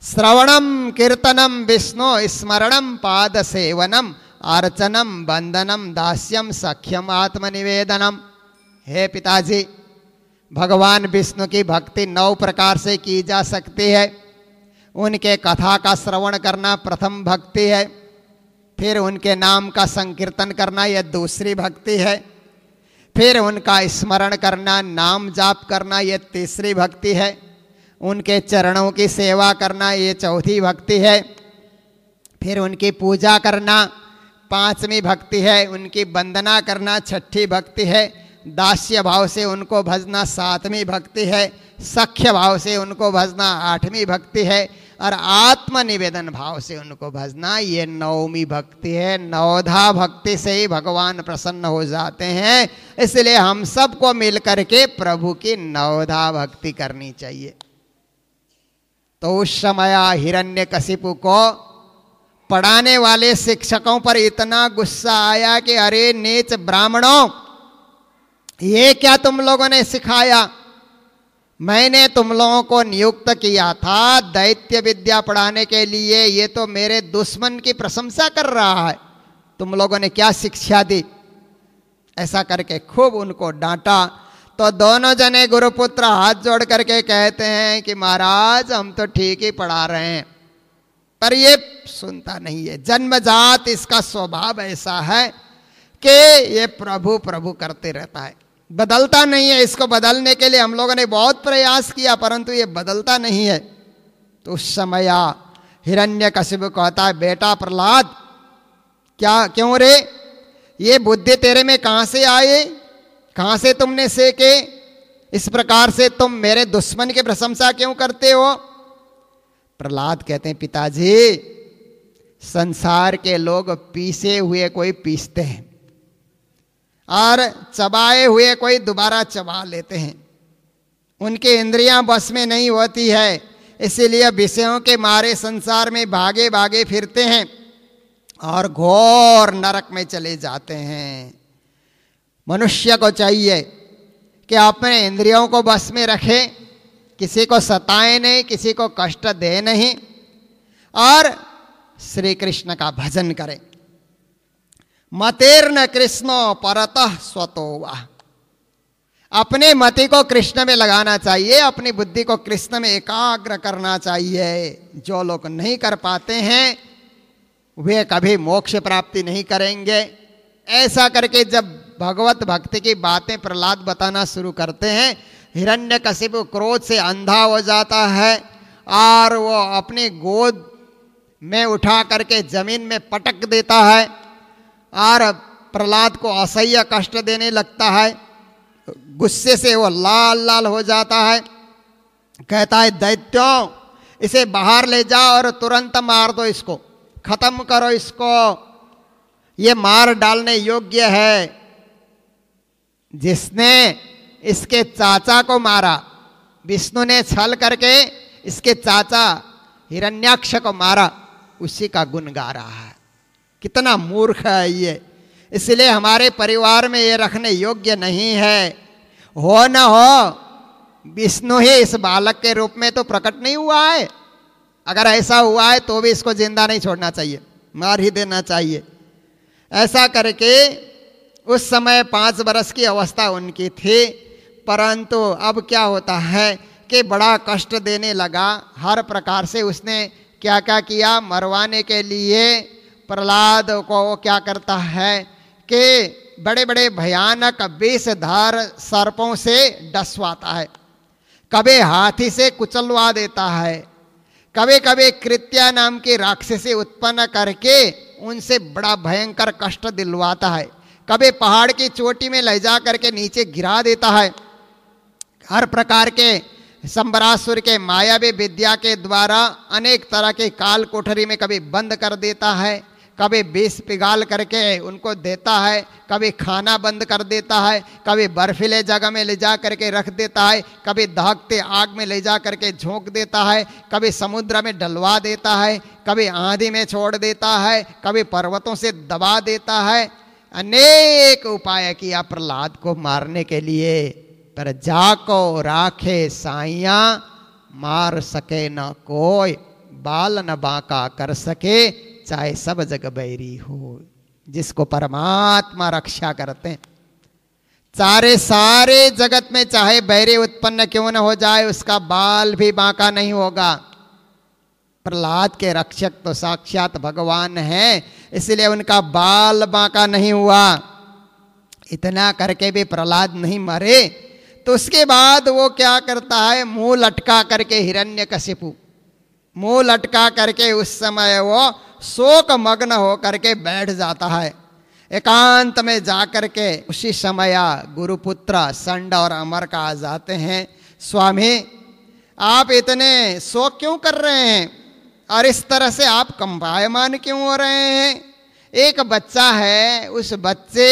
Speaker 2: श्रवणम कीर्तनम विष्णु स्मरणम पाद सेवनम अर्चनम बंदनम दास्यम सख्यम आत्मनिवेदनम। हे पिताजी, भगवान विष्णु की भक्ति 9 प्रकार से की जा सकती है। उनके कथा का श्रवण करना प्रथम भक्ति है, फिर उनके नाम का संकीर्तन करना यह दूसरी भक्ति है, फिर उनका स्मरण करना, नाम जाप करना यह तीसरी भक्ति है, उनके चरणों की सेवा करना ये चौथी भक्ति है, फिर उनकी पूजा करना 5वीं भक्ति है, उनकी वंदना करना 6ठी भक्ति है, दास्य भाव से उनको भजना 7वीं भक्ति है, सख्य भाव से उनको भजना 8वीं भक्ति है, और आत्मनिवेदन भाव से उनको भजना ये 9वीं भक्ति है। 9धा भक्ति से ही भगवान प्रसन्न हो जाते हैं। इसलिए हम सबको मिलकर के प्रभु की 9धा भक्ति करनी चाहिए। तो उस समय हिरण्यकशिपु को पढ़ाने वाले शिक्षकों पर इतना गुस्सा आया कि अरे नीच ब्राह्मणों, ये क्या तुम लोगों ने सिखाया? मैंने तुम लोगों को नियुक्त किया था दैत्य विद्या पढ़ाने के लिए, ये तो मेरे दुश्मन की प्रशंसा कर रहा है, तुम लोगों ने क्या शिक्षा दी? ऐसा करके खूब उनको डांटा। तो दोनों जने गुरुपुत्र हाथ जोड़ करके कहते हैं कि महाराज हम तो ठीक ही पढ़ा रहे हैं, पर ये सुनता नहीं है, जन्मजात इसका स्वभाव ऐसा है कि ये प्रभु प्रभु करते रहता है, बदलता नहीं है। इसको बदलने के लिए हम लोगों ने बहुत प्रयास किया परंतु ये बदलता नहीं है। तो उस समय हिरण्यकशिपु कहता है, बेटा प्रहलाद, क्या क्यों रे, ये बुद्धि तेरे में कहां से आई, कहां से तुमने सीखे? इस प्रकार से तुम मेरे दुश्मन की प्रशंसा क्यों करते हो? प्रहलाद कहते हैं, पिताजी, संसार के लोग पीसे हुए कोई पीसते हैं और चबाए हुए कोई दोबारा चबा लेते हैं, उनकी इंद्रियां बस में नहीं होती है, इसीलिए विषयों के मारे संसार में भागे भागे फिरते हैं और घोर नरक में चले जाते हैं। मनुष्य को चाहिए कि अपने इंद्रियों को बस में रखे, किसी को सताए नहीं, किसी को कष्ट दे नहीं, और श्री कृष्ण का भजन करे। मतेर्न कृष्णो परतः स्वतो वाह, अपने मति को कृष्ण में लगाना चाहिए, अपनी बुद्धि को कृष्ण में एकाग्र करना चाहिए। जो लोग नहीं कर पाते हैं वे कभी मोक्ष प्राप्ति नहीं करेंगे। ऐसा करके जब भगवत भक्ति की बातें प्रहलाद बताना शुरू करते हैं। हिरण्यकशिपु क्रोध से अंधा हो जाता है और वो अपनी गोद में उठा करके जमीन में पटक देता है और प्रहलाद को असह्य कष्ट देने लगता है। गुस्से से वो लाल लाल हो जाता है। कहता है, दैत्यों, इसे बाहर ले जाओ और तुरंत मार दो, इसको खत्म करो, इसको ये मार डालने योग्य है। जिसने इसके चाचा को मारा, विष्णु ने छल करके इसके चाचा हिरण्याक्ष को मारा, उसी का गुण गा रहा है। कितना मूर्ख है ये। इसलिए हमारे परिवार में ये रखने योग्य नहीं है। हो न हो विष्णु ही इस बालक के रूप में तो प्रकट नहीं हुआ है। अगर ऐसा हुआ है तो भी इसको जिंदा नहीं छोड़ना चाहिए, मार ही देना चाहिए। ऐसा करके उस समय 5 वर्ष की अवस्था उनकी थी। परंतु अब क्या होता है कि बड़ा कष्ट देने लगा। हर प्रकार से उसने क्या क्या किया, मरवाने के लिए प्रहलाद को वो क्या करता है कि बड़े बड़े भयानक विषधार सर्पों से डसवाता है, कभी हाथी से कुचलवा देता है, कभी कभी कृत्या नाम की राक्षसी उत्पन्न करके उनसे बड़ा भयंकर कष्ट दिलवाता है, कभी पहाड़ की चोटी में ले जा करके नीचे गिरा देता है। हर प्रकार के संबरासुर के मायावी विद्या के द्वारा अनेक तरह के काल कोठरी में कभी बंद कर देता है, कभी विष पिघाल करके उनको देता है, कभी खाना बंद कर देता है, कभी बर्फीले जगह में ले जा करके रख देता है, कभी दहकते आग में ले जा करके झोंक देता है, कभी समुद्र में डलवा देता है, कभी आंधी में छोड़ देता है, कभी पर्वतों से दबा देता है। अनेक उपाय किया प्रहलाद को मारने के लिए, पर जाको राखे साइया, मार सके न कोई, बाल न बांका कर सके, चाहे सब जग बैरी हो। जिसको परमात्मा रक्षा करते हैं, सारे जगत में चाहे बैरी उत्पन्न क्यों न हो जाए, उसका बाल भी बांका नहीं होगा। प्रहलाद के रक्षक तो साक्षात भगवान हैं, इसलिए उनका बाल बांका नहीं हुआ। इतना करके भी प्रहलाद नहीं मरे, तो उसके बाद वो क्या करता है, मुंह लटका करके हिरण्यकशिपु मुंह लटका करके उस समय वो शोक मग्न हो करके बैठ जाता है एकांत में जाकर के। उसी समय गुरुपुत्र संड और अमर का आ जाते हैं, स्वामी आप इतने शोक क्यों कर रहे हैं और इस तरह से आप कंपायमान क्यों हो रहे हैं? एक बच्चा है, उस बच्चे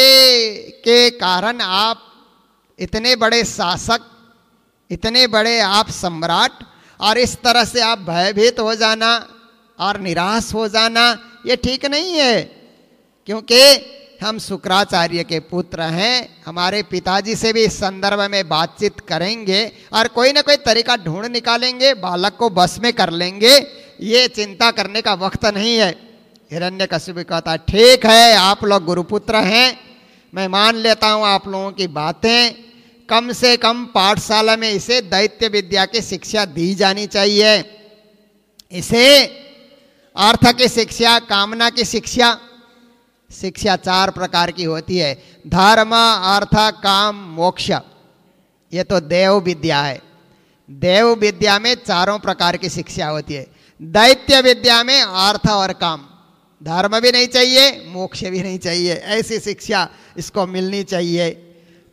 Speaker 2: के कारण आप इतने बड़े शासक, इतने बड़े आप सम्राट, और इस तरह से आप भयभीत हो जाना और निराश हो जाना, ये ठीक नहीं है। क्योंकि हम शुक्राचार्य के पुत्र हैं, हमारे पिताजी से भी इस संदर्भ में बातचीत करेंगे और कोई ना कोई तरीका ढूंढ निकालेंगे, बालक को बस में कर लेंगे। ये चिंता करने का वक्त नहीं है। हिरण्यकशिपु कहता, ठीक है आप लोग गुरुपुत्र हैं, मैं मान लेता हूँ आप लोगों की बातें। कम से कम पाठशाला में इसे दैत्य विद्या की शिक्षा दी जानी चाहिए। इसे अर्थ की शिक्षा, कामना की शिक्षा, शिक्षा 4 प्रकार की होती है, धर्म अर्थ काम मोक्ष। ये तो देव विद्या है। देव विद्या में 4 प्रकार की शिक्षा होती है। दैत्य विद्या में अर्थ और काम, धर्म भी नहीं चाहिए, मोक्ष भी नहीं चाहिए, ऐसी शिक्षा इसको मिलनी चाहिए।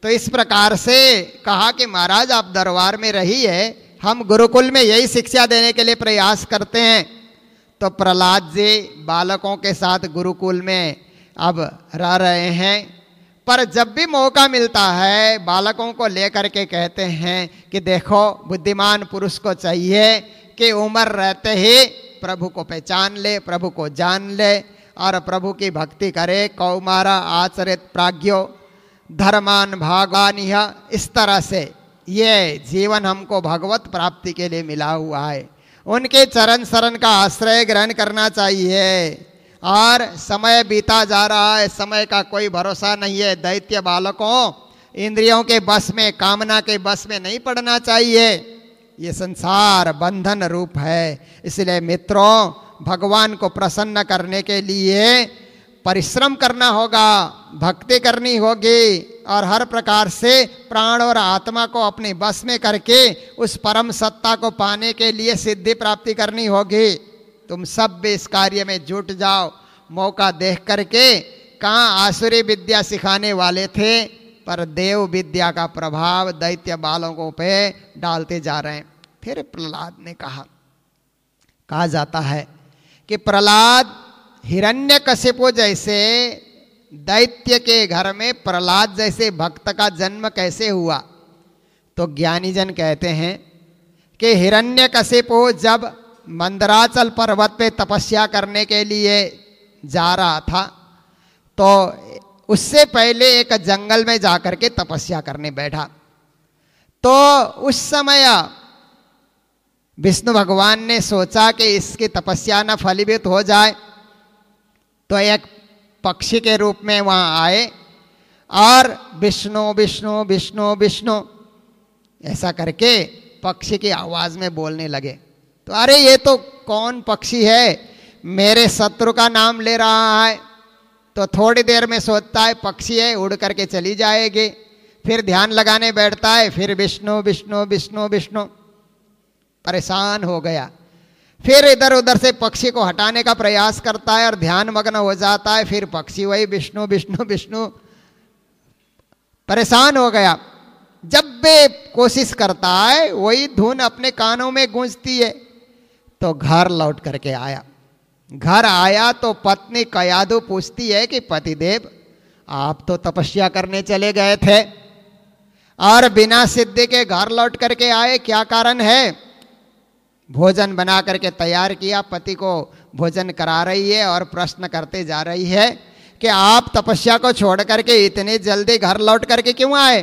Speaker 2: तो इस प्रकार से कहा कि महाराज आप दरबार में रहिए, हम गुरुकुल में यही शिक्षा देने के लिए प्रयास करते हैं। तो प्रहलाद जी बालकों के साथ गुरुकुल में अब रह रहे हैं, पर जब भी मौका मिलता है बालकों को लेकर के कहते हैं कि देखो बुद्धिमान पुरुष को चाहिए कि उम्र रहते ही प्रभु को पहचान ले, प्रभु को जान ले और प्रभु की भक्ति करे। कौमारा आचरित प्राज्ञो धर्मान भागान, इस तरह से ये जीवन हमको भगवत प्राप्ति के लिए मिला हुआ है। उनके चरण शरण का आश्रय ग्रहण करना चाहिए। और समय बीता जा रहा है, समय का कोई भरोसा नहीं है। दैत्य बालकों इंद्रियों के बस में, कामना के बस में नहीं पड़ना चाहिए। ये संसार बंधन रूप है। इसलिए मित्रों, भगवान को प्रसन्न करने के लिए परिश्रम करना होगा, भक्ति करनी होगी और हर प्रकार से प्राण और आत्मा को अपने बस में करके उस परम सत्ता को पाने के लिए सिद्धि प्राप्ति करनी होगी। तुम सब भी इस कार्य में जुट जाओ। मौका देख करके कहाँ आसुरी विद्या सिखाने वाले थे, पर देव विद्या का प्रभाव दैत्य बालकों पे डालते जा रहे हैं। फिर प्रहलाद ने कहा जाता है कि प्रहलाद हिरण्यकशिपु जैसे दैत्य के घर में प्रहलाद जैसे भक्त का जन्म कैसे हुआ। तो ज्ञानी जन कहते हैं कि हिरण्यकशिपु जब मंदराचल पर्वत पे तपस्या करने के लिए जा रहा था तो उससे पहले एक जंगल में जाकर के तपस्या करने बैठा। तो उस समय विष्णु भगवान ने सोचा कि इसकी तपस्या न फलीभूत हो जाए, तो एक पक्षी के रूप में वहां आए और विष्णु विष्णु विष्णु विष्णु ऐसा करके पक्षी की आवाज में बोलने लगे। तो अरे ये तो कौन पक्षी है, मेरे शत्रु का नाम ले रहा है। तो थोड़ी देर में सोचता है पक्षी है, उड़ करके चली जाएगी। फिर ध्यान लगाने बैठता है, फिर विष्णु विष्णु विष्णु विष्णु, परेशान हो गया। फिर इधर उधर से पक्षी को हटाने का प्रयास करता है और ध्यान मग्न हो जाता है। फिर पक्षी वही विष्णु विष्णु विष्णु, परेशान हो गया। जब भी कोशिश करता है वही धुन अपने कानों में गूंजती है। तो घर लौट करके आया। घर आया तो पत्नी कयादु पूछती है कि पतिदेव आप तो तपस्या करने चले गए थे और बिना सिद्धि के घर लौट करके आए, क्या कारण है। भोजन बना करके तैयार किया, पति को भोजन करा रही है और प्रश्न करते जा रही है कि आप तपस्या को छोड़ करके इतनी जल्दी घर लौट करके क्यों आए।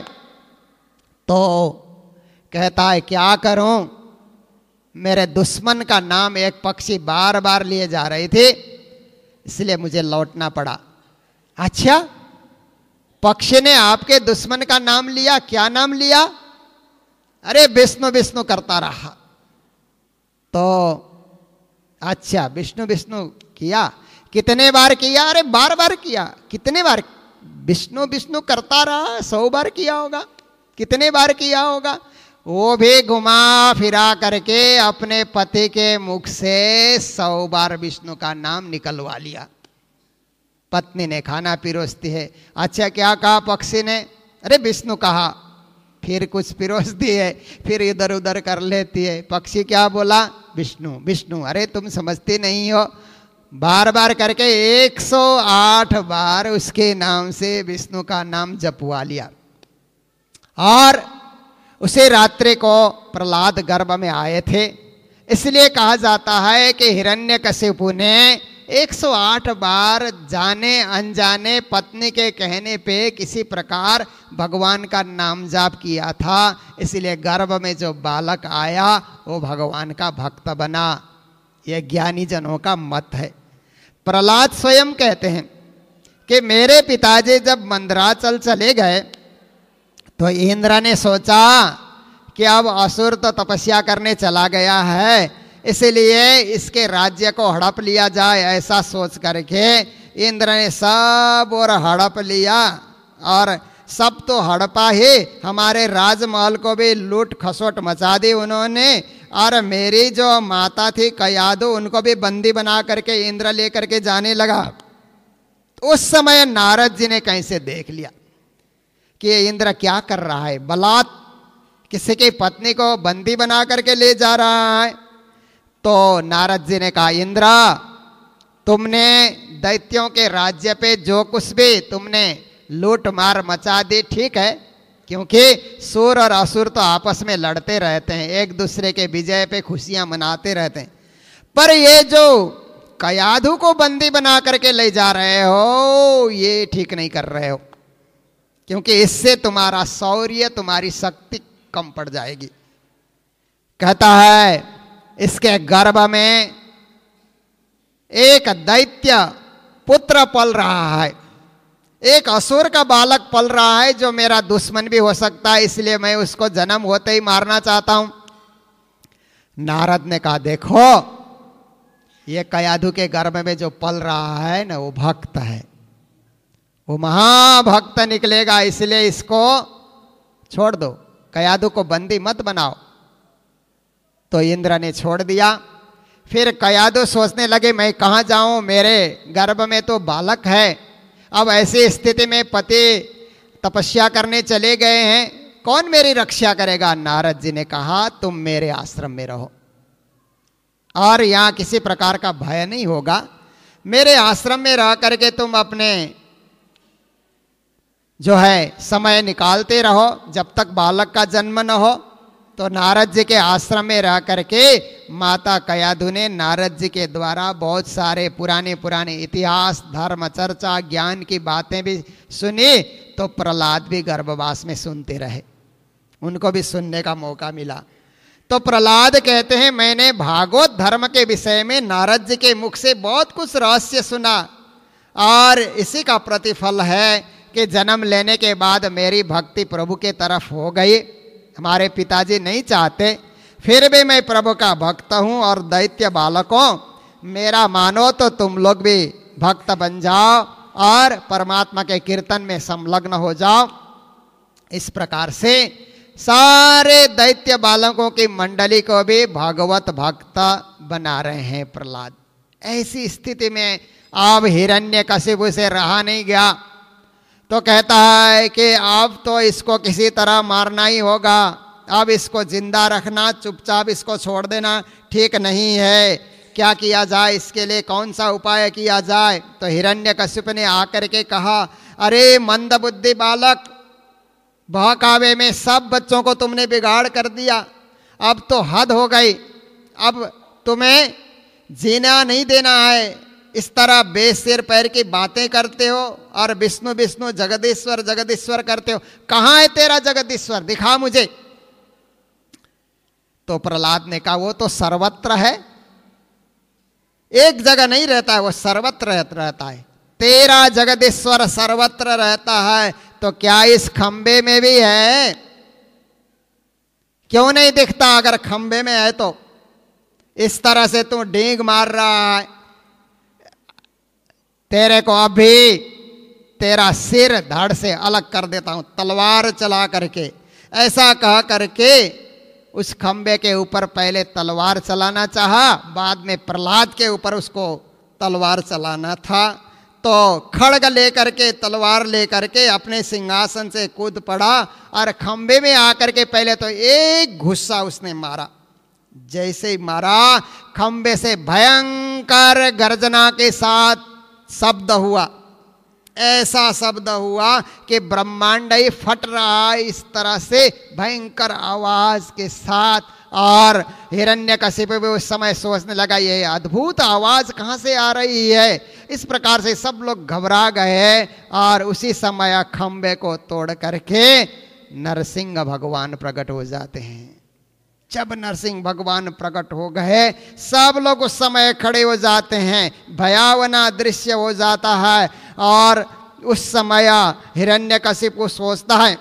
Speaker 2: तो कहता है क्या करूं, मेरे दुश्मन का नाम एक पक्षी बार बार लिए जा रही थी, इसलिए मुझे लौटना पड़ा। अच्छा, पक्षी ने आपके दुश्मन का नाम लिया, क्या नाम लिया। अरे विष्णु विष्णु करता रहा। तो अच्छा विष्णु विष्णु किया, कितने बार किया। अरे बार बार किया। कितने बार विष्णु विष्णु करता रहा, 100 बार किया होगा, कितने बार किया होगा। वो भी घुमा फिरा करके अपने पति के मुख से 100 बार विष्णु का नाम निकलवा लिया। पत्नी ने खाना पिरोसती है। अच्छा क्या कहा पक्षी ने, अरे विष्णु कहा। फिर कुछ पिरोसती है, फिर इधर उधर कर लेती है। पक्षी क्या बोला, विष्णु विष्णु। अरे तुम समझती नहीं हो, बार बार करके 108 बार उसके नाम से विष्णु का नाम जपवा लिया। और उसे रात्रि को प्रहलाद गर्भ में आए थे। इसलिए कहा जाता है कि हिरण्यकशिपु ने 108 बार जाने अनजाने पत्नी के कहने पे किसी प्रकार भगवान का नाम जाप किया था। इसलिए गर्भ में जो बालक आया वो भगवान का भक्त बना। यह ज्ञानी जनों का मत है। प्रहलाद स्वयं कहते हैं कि मेरे पिताजी जब मंदराचल चले गए तो इंद्र ने सोचा कि अब असुर तो तपस्या करने चला गया है, इसलिए इसके राज्य को हड़प लिया जाए। ऐसा सोच करके इंद्र ने सब और हड़प लिया, और सब तो हड़पा ही, हमारे राजमहल को भी लूट खसोट मचा दी उन्होंने। और मेरी जो माता थी कयादु, उनको भी बंदी बना करके इंद्र लेकर के जाने लगा। तो उस समय नारद जी ने कहीं से देख लिया कि ये इंद्र क्या कर रहा है, बलात् किसी की पत्नी को बंदी बना करके ले जा रहा है। तो नारद जी ने कहा, इंद्र तुमने दैत्यों के राज्य पे जो कुछ भी तुमने लूट मार मचा दी, ठीक है, क्योंकि सूर और असुर तो आपस में लड़ते रहते हैं, एक दूसरे के विजय पे खुशियां मनाते रहते हैं। पर ये जो कयाधु को बंदी बना करके ले जा रहे हो, ये ठीक नहीं कर रहे हो, क्योंकि इससे तुम्हारा शौर्य, तुम्हारी शक्ति कम पड़ जाएगी। कहता है इसके गर्भ में एक दैत्य पुत्र पल रहा है, एक असुर का बालक पल रहा है जो मेरा दुश्मन भी हो सकता है, इसलिए मैं उसको जन्म होते ही मारना चाहता हूं। नारद ने कहा, देखो ये कयाधु के गर्भ में जो पल रहा है ना, वो भक्त है, वो महाभक्त निकलेगा, इसलिए इसको छोड़ दो, कयादु को बंदी मत बनाओ। तो इंद्र ने छोड़ दिया। फिर कयादु सोचने लगे मैं कहाँ जाऊं, मेरे गर्भ में तो बालक है। अब ऐसी स्थिति में पति तपस्या करने चले गए हैं, कौन मेरी रक्षा करेगा। नारद जी ने कहा तुम मेरे आश्रम में रहो और यहां किसी प्रकार का भय नहीं होगा। मेरे आश्रम में रह करके तुम अपने जो है समय निकालते रहो जब तक बालक का जन्म न हो। तो नारद जी के आश्रम में रह करके माता कयादु ने नारद जी के द्वारा बहुत सारे पुराने पुराने इतिहास, धर्म चर्चा, ज्ञान की बातें भी सुनी। तो प्रहलाद भी गर्भवास में सुनते रहे, उनको भी सुनने का मौका मिला। तो प्रहलाद कहते हैं मैंने भागवत धर्म के विषय में नारद जी के मुख से बहुत कुछ रहस्य सुना और इसी का प्रतिफल है कि जन्म लेने के बाद मेरी भक्ति प्रभु के तरफ हो गई। हमारे पिताजी नहीं चाहते, फिर भी मैं प्रभु का भक्त हूं और दैत्य बालकों मेरा मानो तो तुम लोग भी भक्त बन जाओ और परमात्मा के कीर्तन में संलग्न हो जाओ। इस प्रकार से सारे दैत्य बालकों की मंडली को भी भागवत भक्त बना रहे हैं प्रहलाद। ऐसी स्थिति में अब हिरण्यकशिपु से रहा नहीं गया, तो कहता है कि अब तो इसको किसी तरह मारना ही होगा, अब इसको जिंदा रखना, चुपचाप इसको छोड़ देना ठीक नहीं है। क्या किया जाए, इसके लिए कौन सा उपाय किया जाए। तो हिरण्यकशिपु ने आकर के कहा अरे मंदबुद्धि बालक, बहकावे में सब बच्चों को तुमने बिगाड़ कर दिया, अब तो हद हो गई, अब तुम्हें जीना नहीं देना है। इस तरह बेसिर पैर की बातें करते हो और विष्णु विष्णु जगदीश्वर जगदीश्वर करते हो, कहाँ है तेरा जगदीश्वर, दिखा मुझे। तो प्रहलाद ने कहा वो तो सर्वत्र है, एक जगह नहीं रहता है, वो सर्वत्र रहता है। तेरा जगदीश्वर सर्वत्र रहता है तो क्या इस खंबे में भी है, क्यों नहीं दिखता। अगर खंबे में है तो इस तरह से तू डींग मार रहा है, तेरे को अभी तेरा सिर धड़ से अलग कर देता हूं तलवार चला करके। ऐसा कह करके उस खंबे के ऊपर पहले तलवार चलाना चाहा, बाद में प्रहलाद के ऊपर उसको तलवार चलाना था। तो खड़ग लेकर के, तलवार लेकर के अपने सिंहासन से कूद पड़ा और खंबे में आकर के पहले तो एक घुस्सा उसने मारा। जैसे ही मारा, खंबे से भयंकर गर्जना के साथ शब्द हुआ, ऐसा शब्द हुआ कि ब्रह्मांड ही फट रहा है इस तरह से भयंकर आवाज के साथ। और हिरण्यकशिपु भी उस समय सोचने लगा ये अद्भुत आवाज कहाँ से आ रही है। इस प्रकार से सब लोग घबरा गए और उसी समय खंबे को तोड़ करके नरसिंह भगवान प्रकट हो जाते हैं। जब नरसिंह भगवान प्रकट हो गए, सब लोग उस समय खड़े हो जाते हैं, भयावना दृश्य हो जाता है। और उस समय हिरण्यकशिपु सोचता है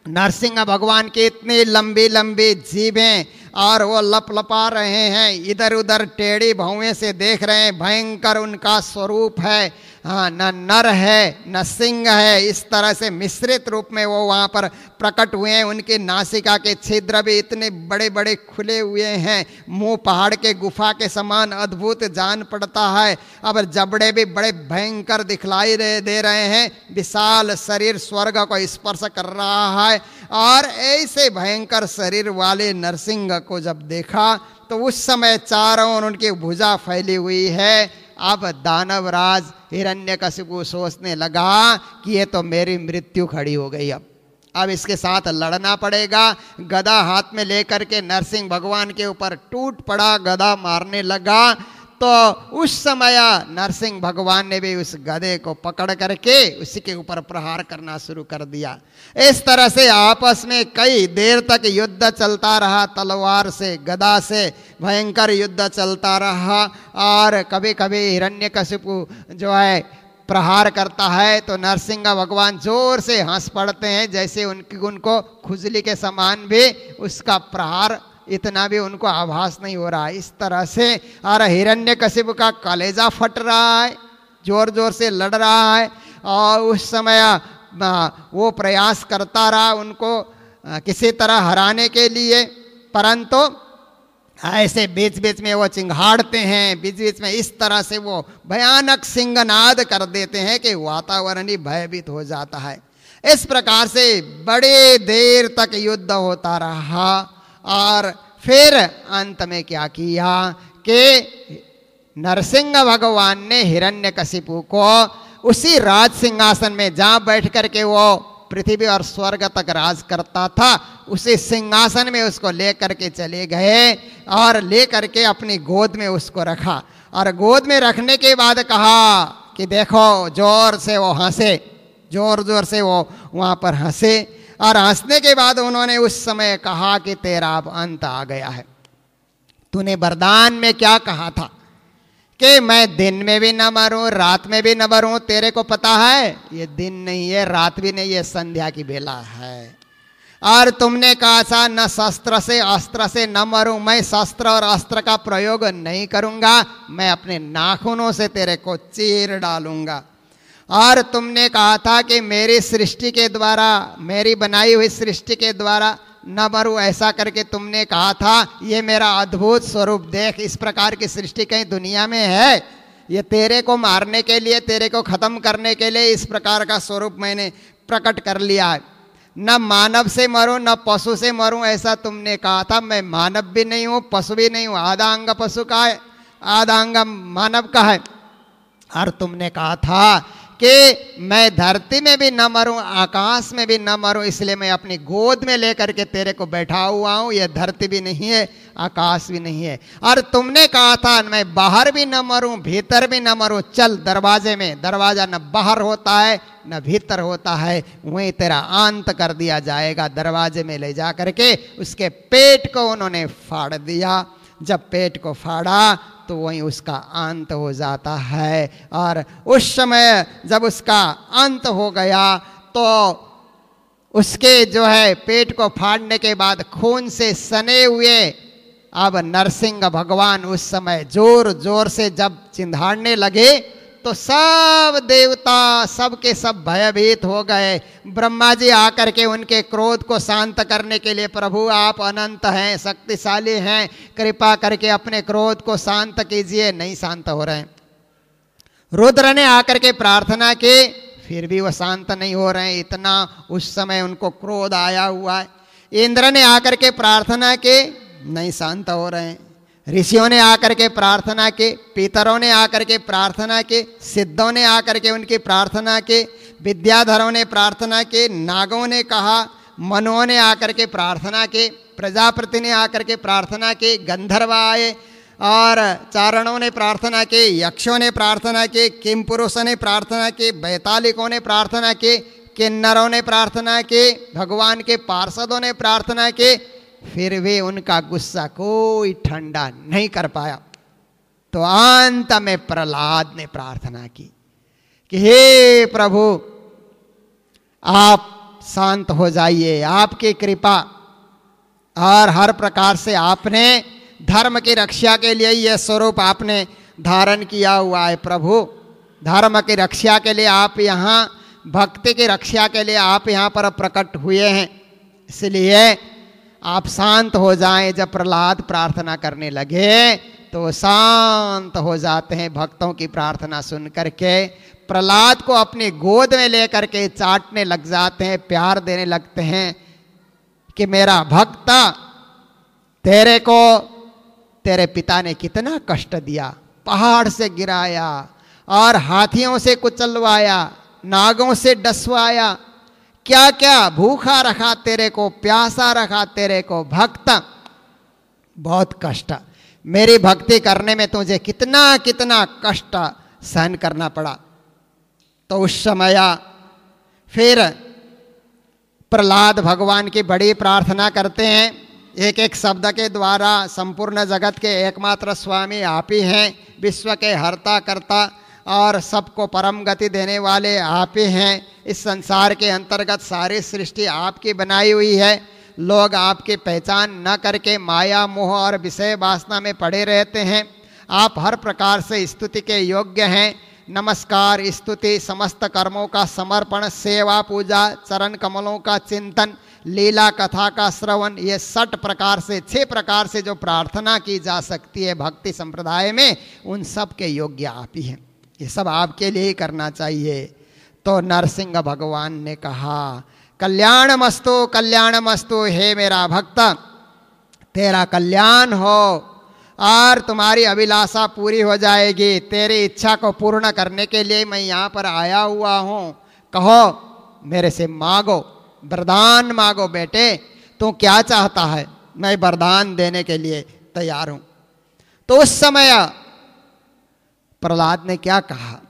Speaker 2: नरसिंह भगवान की इतनी लंबी लंबी जीभें और वो लपलपा रहे हैं, इधर उधर टेढ़ी भौवें से देख रहे हैं, भयंकर उनका स्वरूप है। हाँ, न नर है न सिंह है, इस तरह से मिश्रित रूप में वो वहाँ पर प्रकट हुए हैं। उनके नासिका के छिद्र भी इतने बड़े बड़े खुले हुए हैं, मुंह पहाड़ के गुफा के समान अद्भुत जान पड़ता है। अब जबड़े भी बड़े भयंकर दिखलाई दे रहे हैं, विशाल शरीर स्वर्ग को स्पर्श कर रहा है। और ऐसे भयंकर शरीर वाले नरसिंह को जब देखा तो उस समय चारों ओर उनकी भुजा फैली हुई है। अब दानवराज हिरण्यकशिपु सोचने लगा कि ये तो मेरी मृत्यु खड़ी हो गई, अब इसके साथ लड़ना पड़ेगा। गदा हाथ में लेकर के नरसिंह भगवान के ऊपर टूट पड़ा, गदा मारने लगा। तो उस समय नरसिंह भगवान ने भी उस गदे को पकड़ करके उसी के ऊपर प्रहार करना शुरू कर दिया। इस तरह से आपस में कई देर तक युद्ध चलता रहा, तलवार से गदा से भयंकर युद्ध चलता रहा। और कभी कभी हिरण्यकशिपु जो है प्रहार करता है तो नरसिंह भगवान जोर से हंस पड़ते हैं, जैसे उनको खुजली के समान भी उसका प्रहार इतना भी उनको आभास नहीं हो रहा है। इस तरह से और हिरण्यकशिपु का कलेजा फट रहा है, जोर जोर से लड़ रहा है। और उस समय वो प्रयास करता रहा उनको किसी तरह हराने के लिए, परंतु ऐसे बीच बीच में वो चिंघाड़ते हैं, बीच बीच में इस तरह से वो भयानक सिंहनाद कर देते हैं कि वातावरण ही भयभीत हो जाता है। इस प्रकार से बड़े देर तक युद्ध होता रहा और फिर अंत में क्या किया कि नरसिंह भगवान ने हिरण्यकशिपु को उसी राज सिंहासन में जहां बैठ करके वो पृथ्वी और स्वर्ग तक राज करता था, उसी सिंहासन में उसको लेकर के चले गए और लेकर के अपनी गोद में उसको रखा। और गोद में रखने के बाद कहा कि देखो, जोर से वो हंसे, जोर जोर से वो वहां पर हंसे। और हंसने के बाद उन्होंने उस समय कहा कि तेरा अब अंत आ गया है। तूने वरदान में क्या कहा था कि मैं दिन में भी न मरूं, रात में भी न मरूं। तेरे को पता है ये दिन नहीं है, रात भी नहीं है, संध्या की बेला है। और तुमने कहा था न शस्त्र से अस्त्र से न मरूं। मैं शस्त्र और अस्त्र का प्रयोग नहीं करूंगा, मैं अपने नाखूनों से तेरे को चीर डालूंगा। और तुमने कहा था कि मेरी सृष्टि के द्वारा, मेरी बनाई हुई सृष्टि के द्वारा न मरूं, ऐसा करके तुमने कहा था। ये मेरा अद्भुत स्वरूप देख, इस प्रकार की सृष्टि कहीं दुनिया में है? ये तेरे को मारने के लिए, तेरे को खत्म करने के लिए इस प्रकार का स्वरूप मैंने प्रकट कर लिया है। न मानव से मरूं न पशु से मरूं, ऐसा तुमने कहा था। मैं मानव भी नहीं हूं, पशु भी नहीं हूं, आधा अंग पशु का है, आधा अंग मानव का है। और तुमने कहा था कि मैं धरती में भी न मरूं, आकाश में भी न मरूं, इसलिए मैं अपनी गोद में लेकर के तेरे को बैठा हुआ हूं। ये धरती भी नहीं है, आकाश भी नहीं है। और तुमने कहा था मैं बाहर भी न मरूं, भीतर भी न मरूं। चल दरवाजे में, दरवाजा न बाहर होता है न भीतर होता है, वहीं तेरा अंत कर दिया जाएगा। दरवाजे में ले जा करके उसके पेट को उन्होंने फाड़ दिया। जब पेट को फाड़ा तो वहीं उसका अंत हो जाता है। और उस समय जब उसका अंत हो गया तो उसके जो है पेट को फाड़ने के बाद खून से सने हुए अब नरसिंह भगवान उस समय जोर जोर से जब चिंधाड़ने लगे तो सब देवता सब के सब भयभीत हो गए। ब्रह्मा जी आकर के उनके क्रोध को शांत करने के लिए, प्रभु आप अनंत हैं, शक्तिशाली हैं, कृपा करके अपने क्रोध को शांत कीजिए। नहीं शांत हो रहे हैं। रुद्र ने आकर के प्रार्थना की, फिर भी वह शांत नहीं हो रहे हैं, इतना उस समय उनको क्रोध आया हुआ है। इंद्र ने आकर के प्रार्थना की, नहीं शांत हो रहे हैं। ऋषियों ने आकर के प्रार्थना की, पितरों ने आकर के प्रार्थना की, सिद्धों ने आकर के उनकी प्रार्थना की, विद्याधरों ने प्रार्थना की, नागों ने कहा, मनुओं ने आकर के प्रार्थना की, प्रजापति ने आकर के प्रार्थना की, गंधर्व आए और चारणों ने प्रार्थना की, यक्षों ने प्रार्थना की, किम पुरुषों ने प्रार्थना की, बैतालिकों ने प्रार्थना की, किन्नरों ने प्रार्थना की, भगवान के पार्षदों ने प्रार्थना की। फिर भी उनका गुस्सा कोई ठंडा नहीं कर पाया। तो अंत में प्रहलाद ने प्रार्थना की कि हे प्रभु आप शांत हो जाइए, आपकी कृपा और हर प्रकार से आपने धर्म की रक्षा के लिए यह स्वरूप आपने धारण किया हुआ है। प्रभु धर्म की रक्षा के लिए आप यहाँ, भक्ति की रक्षा के लिए आप यहाँ पर प्रकट हुए हैं, इसलिए आप शांत हो जाएं। जब प्रहलाद प्रार्थना करने लगे तो शांत हो जाते हैं। भक्तों की प्रार्थना सुन करके प्रहलाद को अपनी गोद में लेकर के चाटने लग जाते हैं, प्यार देने लगते हैं कि मेरा भक्त, तेरे को तेरे पिता ने कितना कष्ट दिया, पहाड़ से गिराया और हाथियों से कुचलवाया, नागों से डसवाया, क्या क्या भूखा रखा तेरे को, प्यासा रखा तेरे को। भक्त बहुत कष्ट, मेरी भक्ति करने में तुझे कितना कितना कष्ट सहन करना पड़ा। तो उस समय फिर प्रहलाद भगवान की बड़ी प्रार्थना करते हैं। एक एक शब्द के द्वारा संपूर्ण जगत के एकमात्र स्वामी आप ही हैं, विश्व के हर्ता करता और सबको परम गति देने वाले आप ही हैं। इस संसार के अंतर्गत सारी सृष्टि आपकी बनाई हुई है। लोग आपकी पहचान न करके माया मोह और विषय वासना में पड़े रहते हैं। आप हर प्रकार से स्तुति के योग्य हैं। नमस्कार, स्तुति, समस्त कर्मों का समर्पण, सेवा, पूजा, चरण कमलों का चिंतन, लीला कथा का श्रवण, ये 6 प्रकार से जो प्रार्थना की जा सकती है भक्ति संप्रदाय में, उन सब के योग्य आप ही हैं। ये सब आपके लिए ही करना चाहिए। तो नरसिंह भगवान ने कहा, कल्याणमस्तु कल्याणमस्तु, हे मेरा भक्त, तेरा कल्याण हो और तुम्हारी अभिलाषा पूरी हो जाएगी। तेरी इच्छा को पूर्ण करने के लिए मैं यहाँ पर आया हुआ हूँ। कहो, मेरे से मांगो, वरदान मांगो। बेटे, तू क्या चाहता है? मैं वरदान देने के लिए तैयार हूँ। तो उस समय प्रहलाद ने क्या कहा?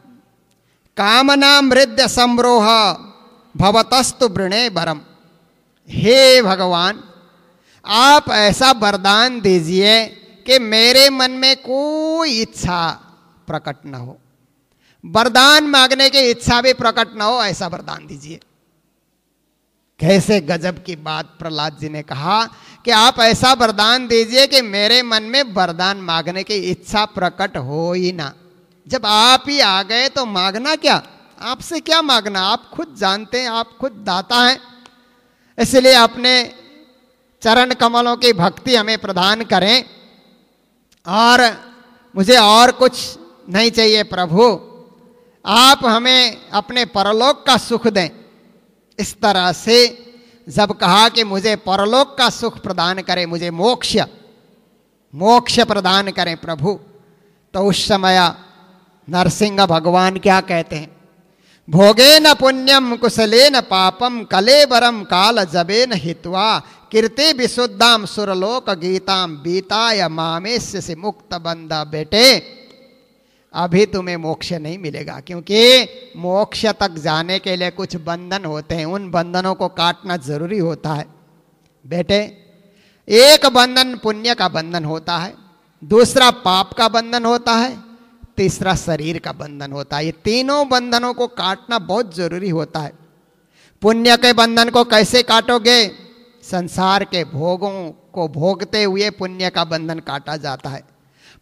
Speaker 2: कामना मृद्य संरोह भवतस्तु वृणे वरम। हे भगवान, आप ऐसा वरदान दीजिए कि मेरे मन में कोई इच्छा प्रकट न हो, वरदान मांगने की इच्छा भी प्रकट न हो, ऐसा वरदान दीजिए। कैसे गजब की बात प्रहलाद जी ने कहा कि आप ऐसा वरदान दीजिए कि मेरे मन में वरदान मांगने की इच्छा प्रकट हो ही ना। जब आप ही आ गए तो मांगना क्या? आपसे क्या मांगना? आप खुद जानते हैं, आप खुद दाता हैं। इसलिए अपने चरण कमलों की भक्ति हमें प्रदान करें और मुझे और कुछ नहीं चाहिए प्रभु, आप हमें अपने परलोक का सुख दें। इस तरह से जब कहा कि मुझे परलोक का सुख प्रदान करें, मुझे मोक्ष प्रदान करें प्रभु, तो उस समय नरसिंह भगवान क्या कहते हैं? भोगे न पुण्यम कुशले न पापम कलेवरम काल जबे न हित्वा कीर्ति विशुद्धाम सुरलोक गीताम बीताय मामेश्य से मुक्त बंदा। बेटे, अभी तुम्हें मोक्ष नहीं मिलेगा, क्योंकि मोक्ष तक जाने के लिए कुछ बंधन होते हैं, उन बंधनों को काटना जरूरी होता है। बेटे, एक बंधन पुण्य का बंधन होता है, दूसरा पाप का बंधन होता है, तीसरा शरीर का बंधन होता है। ये तीनों बंधनों को काटना बहुत जरूरी होता है। पुण्य के बंधन को कैसे काटोगे? संसार के भोगों को भोगते हुए पुण्य का बंधन काटा जाता है।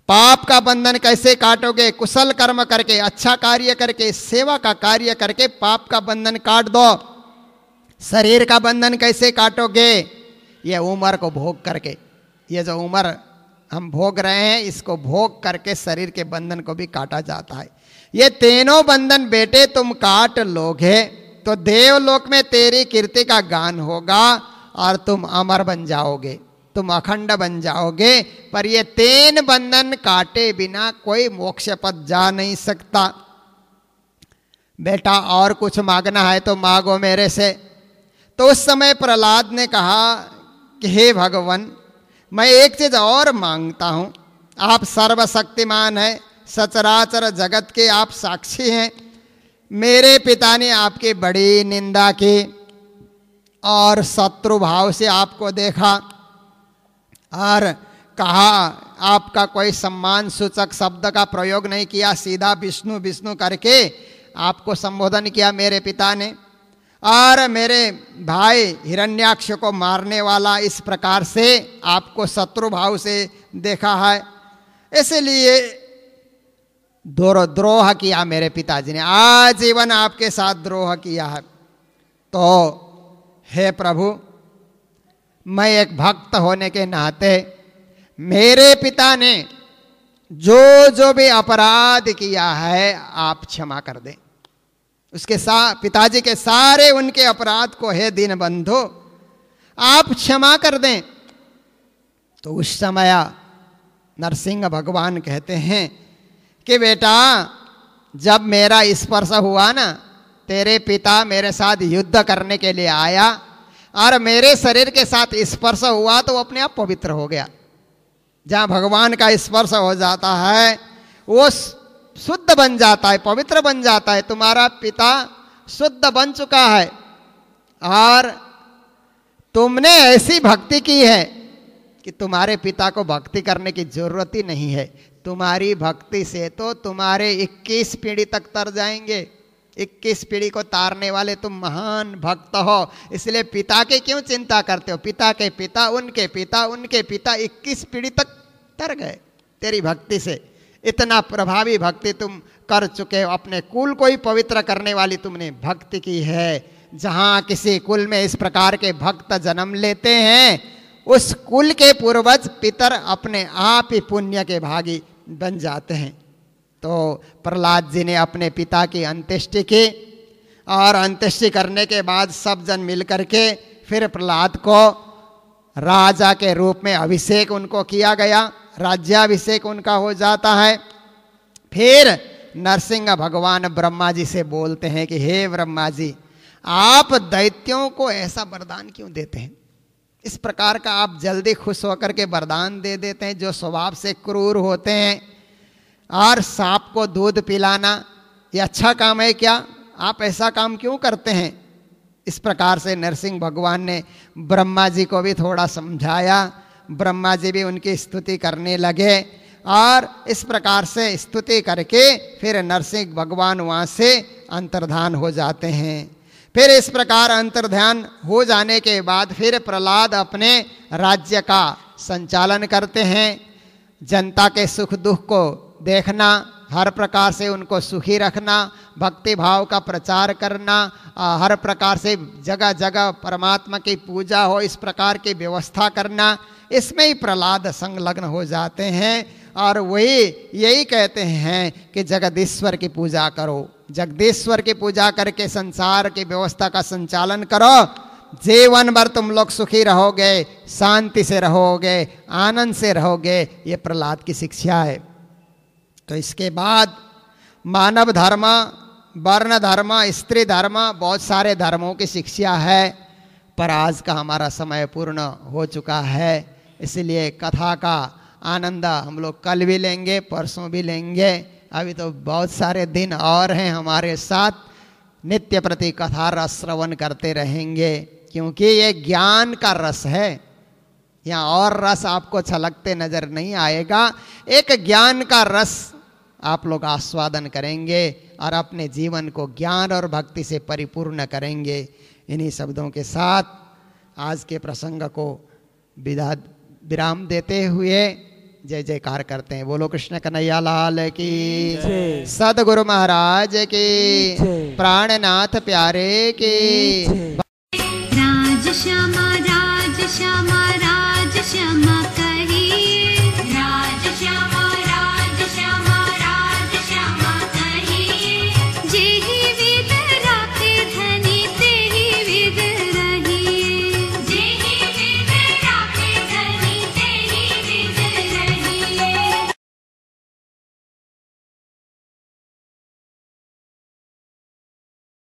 Speaker 2: पाप का बंधन कैसे काटोगे? कुशल कर्म करके, अच्छा कार्य करके, सेवा का कार्य करके पाप का बंधन काट दो। शरीर का बंधन कैसे काटोगे? ये उम्र को भोग करके, ये जो उम्र हम भोग रहे हैं, इसको भोग करके शरीर के बंधन को भी काटा जाता है। ये तीनों बंधन बेटे तुम काट लोगे तो देवलोक में तेरी कीर्ति का गान होगा और तुम अमर बन जाओगे, तुम अखंड बन जाओगे। पर ये 3 बंधन काटे बिना कोई मोक्ष पद जा नहीं सकता। बेटा, और कुछ मांगना है तो मांगो मेरे से। तो उस समय प्रहलाद ने कहा कि हे भगवान, मैं एक चीज और मांगता हूं। आप सर्वशक्तिमान हैं, सचराचर जगत के आप साक्षी हैं। मेरे पिता ने आपकी बड़ी निंदा की और शत्रु भाव से आपको देखा और कहा, आपका कोई सम्मान सूचक शब्द का प्रयोग नहीं किया, सीधा विष्णु विष्णु करके आपको संबोधन किया मेरे पिता ने। और मेरे भाई हिरण्याक्ष को मारने वाला इस प्रकार से आपको शत्रु भाव से देखा है, इसलिए द्रोह किया मेरे पिताजी ने, आजीवन आपके साथ द्रोह किया है। तो हे प्रभु, मैं एक भक्त होने के नाते मेरे पिता ने जो जो भी अपराध किया है आप क्षमा कर दें। उसके पिताजी के सारे उनके अपराध को हे दीन बंधु आप क्षमा कर दें। तो उस समय नरसिंह भगवान कहते हैं कि बेटा, जब मेरा स्पर्श हुआ ना, तेरे पिता मेरे साथ युद्ध करने के लिए आया और मेरे शरीर के साथ स्पर्श हुआ तो अपने आप पवित्र हो गया। जहाँ भगवान का स्पर्श हो जाता है वो शुद्ध बन जाता है, पवित्र बन जाता है। तुम्हारा पिता शुद्ध बन चुका है और तुमने ऐसी भक्ति की है कि तुम्हारे पिता को भक्ति करने की जरूरत ही नहीं है। तुम्हारी भक्ति से तो तुम्हारे 21 पीढ़ी तक तर जाएंगे। 21 पीढ़ी को तारने वाले तुम महान भक्त हो। इसलिए पिता की क्यों चिंता करते हो? पिता के पिता, उनके पिता, उनके पिता 21 पीढ़ी तक तर गए तेरी भक्ति से। इतना प्रभावी भक्ति तुम कर चुके हो, अपने कुल को ही पवित्र करने वाली तुमने भक्ति की है। जहाँ किसी कुल में इस प्रकार के भक्त जन्म लेते हैं, उस कुल के पूर्वज पितर अपने आप ही पुण्य के भागी बन जाते हैं। तो प्रहलाद जी ने अपने पिता की अंत्येष्टि की और अंत्येष्टि करने के बाद सब जन मिल करके फिर प्रहलाद को राजा के रूप में अभिषेक उनको किया गया, राज्याभिषेक उनका हो जाता है। फिर नरसिंह भगवान ब्रह्मा जी से बोलते हैं कि हे ब्रह्मा जी, आप दैत्यों को ऐसा वरदान क्यों देते हैं? इस प्रकार का आप जल्दी खुश होकर के वरदान दे देते हैं जो स्वभाव से क्रूर होते हैं। और सांप को दूध पिलाना ये अच्छा काम है क्या? आप ऐसा काम क्यों करते हैं? इस प्रकार से नरसिंह भगवान ने ब्रह्मा जी को भी थोड़ा समझाया। ब्रह्मा जी भी उनकी स्तुति करने लगे और इस प्रकार से स्तुति करके फिर नरसिंह भगवान वहाँ से अंतर्धान हो जाते हैं। फिर इस प्रकार अंतर्ध्यान हो जाने के बाद फिर प्रहलाद अपने राज्य का संचालन करते हैं। जनता के सुख दुख को देखना, हर प्रकार से उनको सुखी रखना, भक्ति भाव का प्रचार करना, हर प्रकार से जगह जगह परमात्मा की पूजा हो इस प्रकार की व्यवस्था करना, इसमें ही प्रहलाद संलग्न हो जाते हैं। और वही यही कहते हैं कि जगदीश्वर की पूजा करो, जगदीश्वर की पूजा करके संसार की व्यवस्था का संचालन करो, जीवन भर तुम लोग सुखी रहोगे, शांति से रहोगे, आनंद से रहोगे। ये प्रहलाद की शिक्षा है। तो इसके बाद मानव धर्म, वर्ण धर्म, स्त्री धर्म, बहुत सारे धर्मों की शिक्षा है। पर आज का हमारा समय पूर्ण हो चुका है, इसलिए कथा का आनंद हम लोग कल भी लेंगे, परसों भी लेंगे। अभी तो बहुत सारे दिन और हैं हमारे साथ, नित्य प्रति कथा रस श्रवण करते रहेंगे, क्योंकि ये ज्ञान का रस है। यहाँ और रस आपको छलकते नजर नहीं आएगा, एक ज्ञान का रस आप लोग आस्वादन करेंगे और अपने जीवन को ज्ञान और भक्ति से परिपूर्ण करेंगे। इन्हीं शब्दों के साथ आज के प्रसंग को विराम देते हुए जय जयकार करते हैं। बोलो कृष्ण कन्हैया लाल की, सदगुरु महाराज की, प्राणनाथ प्यारे की।